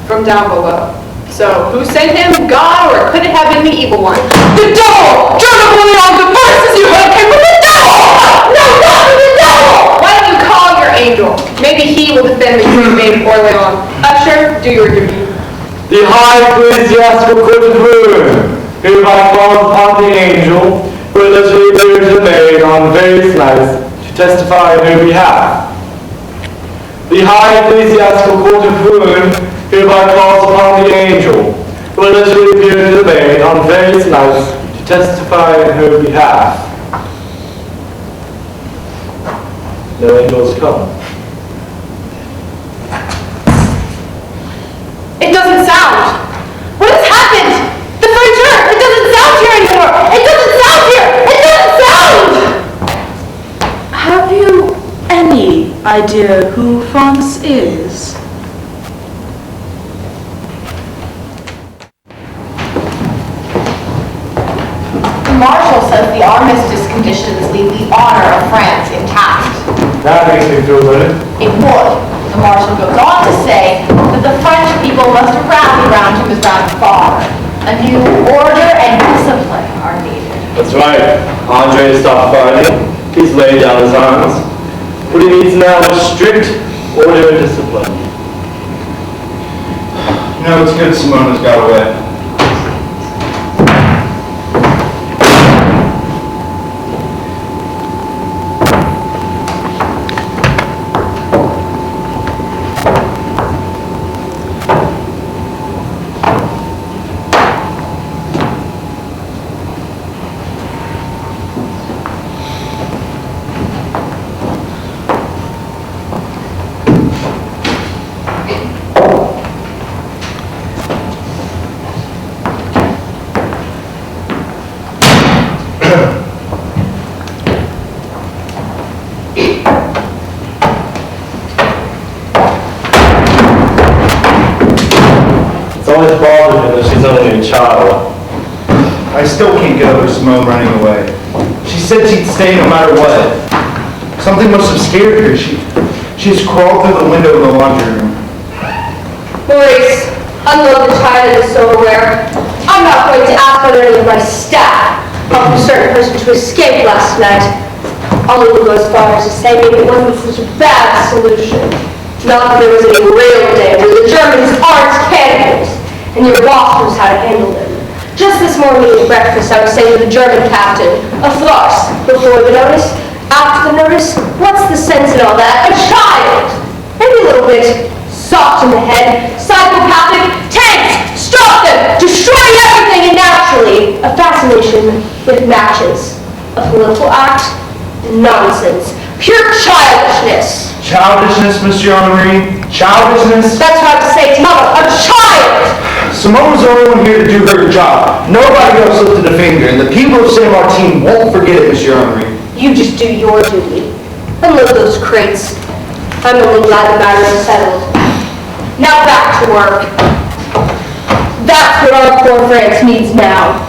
From down below. So, who sent him? God, or could it have been the evil one? The devil! John of Orleans, the voices you heard came from the devil! No, not from the devil! Why don't you call your angel? Maybe he will defend the Queen Maid of Orleans. Usher, do your duty. The high ecclesiastical court of Rome, hereby calls upon the angel, who literally appeared to the maid on various nights to testify on her behalf. The high ecclesiastical court of Rome hereby calls upon the angel, who literally appeared to the maid on various nights to testify on her behalf. No angels come. It doesn't sound. What has happened? The furniture! It doesn't sound here anymore! It doesn't sound here! It doesn't sound! Have you any idea who France is? The Marshal says the armistice conditions leave the honor of France intact. That makes me feel better. It would. The Marshal goes on to say that the French people must rally around him as round a father. A new order and discipline are needed. That's right. Andre has stopped fighting. He's laid down his arms. What he needs now is strict order and discipline. You know, it's good Simone's got away. Always bothered me that she's only a child. I still can't get over Simone running away. She said she'd stay no matter what. Something must have scared her. She just crawled through the window of the laundry room. Maurice, unload the china and the silverware. I'm not going to ask whether any of my staff helped a certain person to escape last night. I'll even go as far as to say maybe it wasn't such a bad solution. Not that there was any real danger. The Germans aren't cannibals, and your boss knows how to handle them. Just this morning at breakfast, I was saying to the German captain, a farce before the notice, after the notice. What's the sense in all that? A child! Maybe a little bit soft in the head, psychopathic, tanks, stop them, destroy everything, and naturally, a fascination with matches. A political act? Nonsense. Pure childishness. Childishness, Monsieur Henri? Childishness? That's what I have to say to Mama. A child! Simone was the only one here to do her job. Nobody else lifted a finger, and the people of Saint Martin won't forget it, Monsieur Henri. You just do your duty. Unload those crates. I'm only glad the matter is settled. Now back to work. That's what our poor France needs now.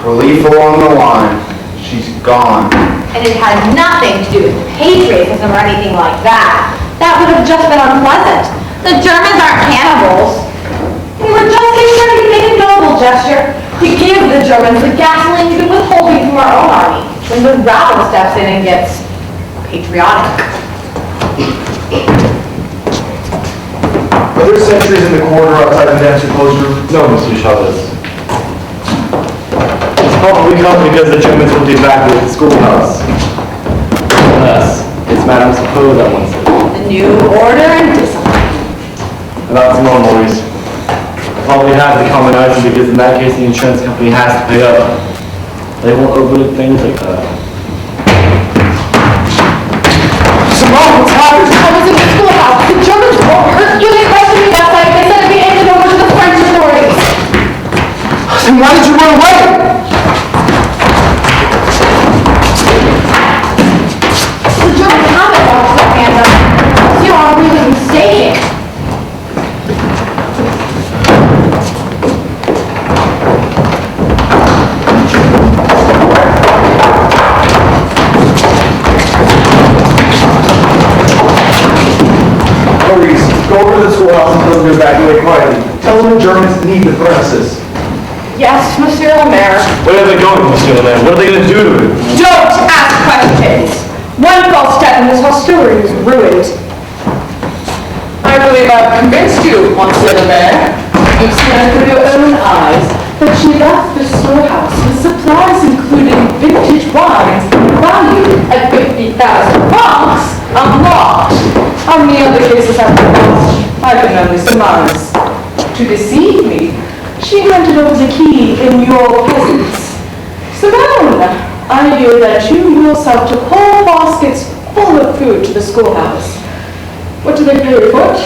Relief along the line. She's gone. And it had nothing to do with patriotism or anything like that. That would have just been unpleasant. The Germans aren't cannibals. We were just trying to make a noble gesture to give the Germans the gasoline we've been withholding from our own army. When the rabble steps in and gets patriotic. Are there sentries in the corridor outside the dance enclosure? No, Mr. Chavez. It's probably come because the Germans will evacuate the schoolhouse. Unless it's Madame Soupeau that wants it. The new order and discipline. And that's more, Maurice. Probably have the common item because in that case the insurance company has to pay up. They won't overlook things like that. Simone, what's happened? I was in the schoolhouse. The Germans won't hurt you. They questioned me last night. They said I'd be handed over to the French authorities. Then why did you run away? The Germans haven't washed their hands up. You are really mistaken. Maurice, go over to the schoolhouse and tell them to evacuate quietly. Tell them the Germans need the premises. Yes, Monsieur le Maire. Where are they going, Monsieur le Maire? What are they going to do to it? Don't ask questions. One false step and this hostelry is ruined. I believe I've convinced you, Monsieur le Maire. You've seen it with your own eyes that she left the storehouse with supplies including vintage wines valued at 50,000 francs unlocked. How many other cases have been lost? I can only surmise. To deceive me, she handed over the key in your presence. Simone, I hear that you yourself took whole baskets full of food to the schoolhouse. What do they pay for it?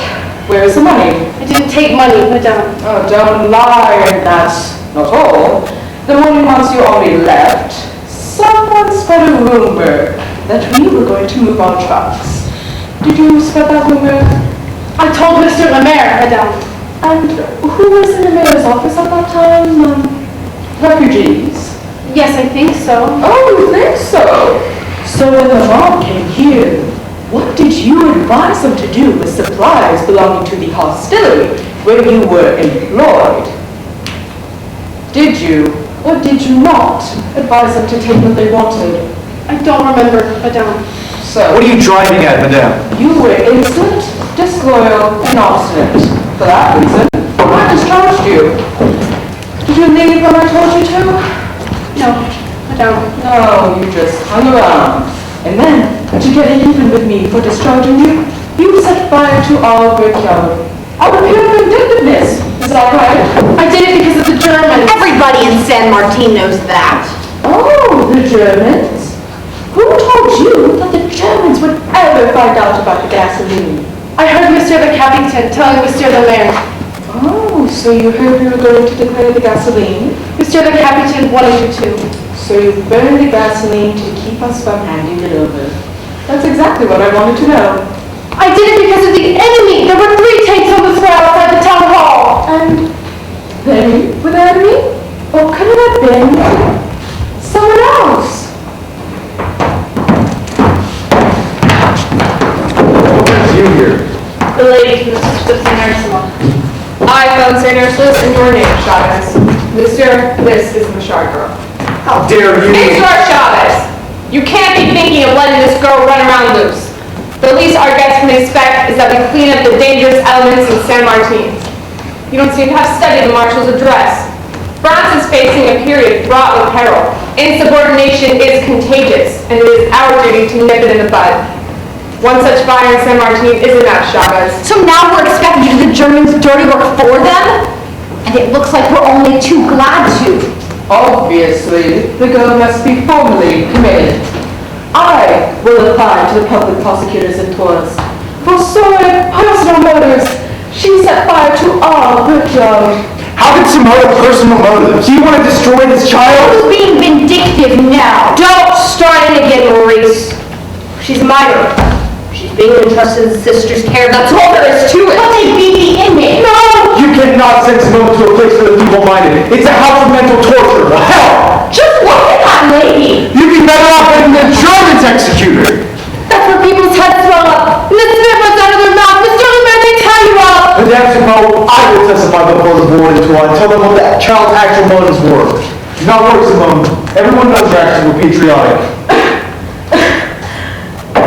Where is the money? I didn't take money, Madame. Oh, don't lie, that's not all. The morning once you only left, someone spread a rumor that we were going to move our trucks. Did you spread that rumor? I told Mr. le Maire, Madame. And who was in the mayor's office at that time? Refugees? Yes, I think so. Oh, you think so? So when the mob came here, what did you advise them to do with supplies belonging to the hostelry where you were employed? Did you, or did you not, advise them to take what they wanted? I don't remember, Madame. So, What are you driving at, madame? you were insolent, disloyal, and obstinate. For that reason, I discharged you. Did you leave when I told you to? No, Madame. No, you just hung around. And then, to get even with me for discharging you, you set fire to our brickyard. Out of pure vindictiveness. Is that right? I did it because of the Germans. Everybody in San Martin knows that. Oh, the Germans? Who told you that the Germans would ever find out about the gasoline? I heard Monsieur the Capitaine telling Monsieur le Maire. Oh, so you heard we were going to declare the gasoline? Monsieur the Capitaine wanted you to. So you burned the gasoline to keep us from handing it over. That's exactly what I wanted to know. I did it because of the enemy. There were 3 tanks on the square outside the town hall. And they were the enemy? Or could it have been someone else? What brings you here? The lady from the Sister of St. Ursula. I found St. Ursula's in your name, Chavez. Monsieur, this is the Machard girl. How dare you? Mr. Chavez! You can't be thinking of letting this girl run around loose. The least our guests can expect is that we clean up the dangerous elements in San Martin. You don't seem to have studied the Marshal's address. France is facing a period fraught with peril. Insubordination is contagious, and it is our duty to nip it in the bud. One such fire in San Martin is enough, Chavez. So now we're expecting to do the Germans' dirty work for them? And it looks like we're only too glad to. Obviously, the girl must be formally committed. I will apply to the public prosecutors in Tours. For sordid personal motives, she set fire to our brickyard. How could Simone have personal motives? Do you want to destroy this child? Who's being vindictive now? Don't start it again, Maurice. She's a minor. She's being entrusted in the sister's care. That's all there is to it. But they beat the inmate. You cannot send Simone to a place for the feeble-minded. It's a house of mental torture, a hell! and tell them what that child's actual motives were. Do not worry, Simone. Everyone knows your actions were patriotic.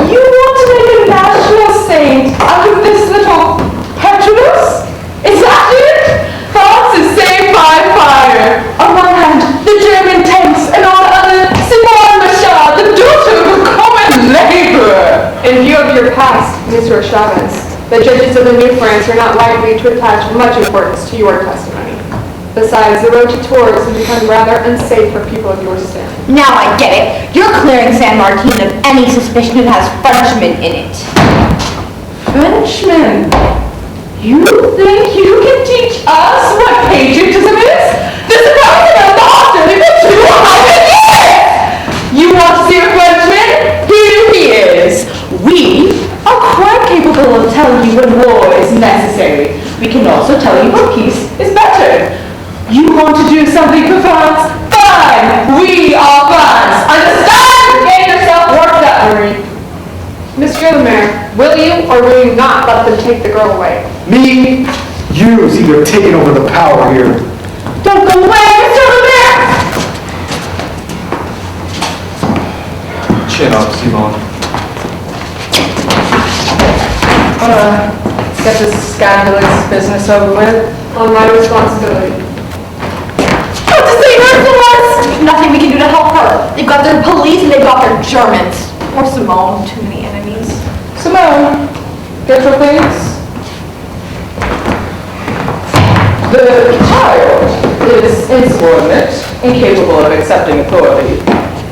You want to make a national saint out of this little Petrolus? Is that it? France is saved by fire. On one hand, the German tanks, and on the other, Simone Machard, the daughter of a common laborer. In view of your past, Monsieur Chavez, the judges of the New France are not likely to attach much importance to your testimony. Besides, the road to Tours has become rather unsafe for people of your stamp. Now I get it. You're clearing San Martin of any suspicion it has Frenchmen in it. Frenchmen? You think you can teach us what patriotism is? This is probably been hostility for 200 years! You want to see a Frenchman? Here he is. We are quite capable of telling you when war is necessary. We can also tell you when peace is better. You want to do something for France? Fine! We are France! Understand? Get yourself worked up, Marie. Monsieur le Maire, will you or will you not let them take the girl away? Me, you seem to have taken over the power here. Don't go away, Mr. Le Maire! Chin up, Simone. Get this scandalous business over with. On my responsibility. What does they hurt to us? There's nothing we can do to help her. They've got their police and they've got their Germans. Or Simone, too many enemies. Simone, get your things. The child is insubordinate, incapable of accepting authority.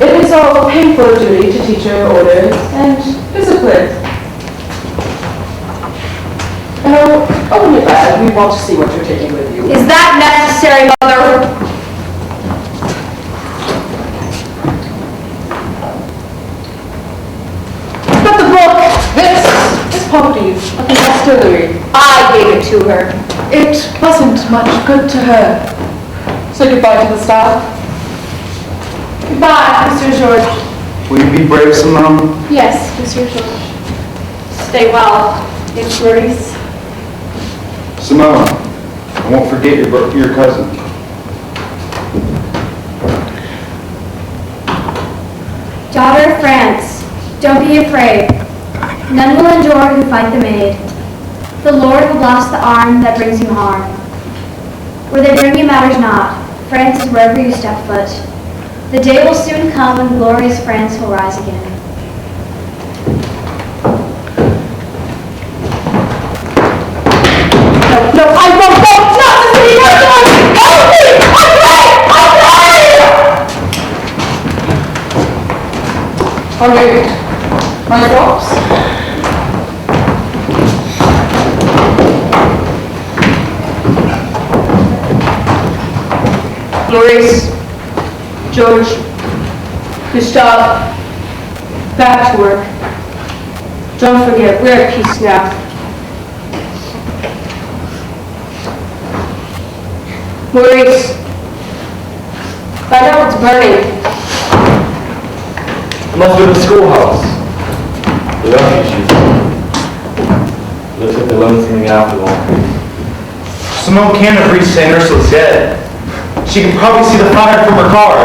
It is our painful duty to teach her orders and discipline. Only bad, we want to see what you're taking with you. Is that necessary, Mother? But the book, this Pompey's of the distillery. I gave it to her. It wasn't much good to her. So goodbye to the staff. Goodbye, Monsieur George. Will you be brave, Simone? Yes, Monsieur George. Stay well. It's Maurice. Simone, I won't forget your cousin. Daughter of France, don't be afraid. None will endure who fight the maid. The Lord will bless the arm that brings you harm. Where they bring you matters not. France is wherever you step foot. The day will soon come when glorious France will rise again. No, I won't go! Not to see her! Help me! I pray! My drops? Maurice, George, Gustave, back to work. Don't forget, we're at peace now. Maurice, find out what's burning. Must be the schoolhouse. The refugees. Looks like they're learning something after all. Simone can't have reached St. Ursula's yet. She can probably see the fire from her car.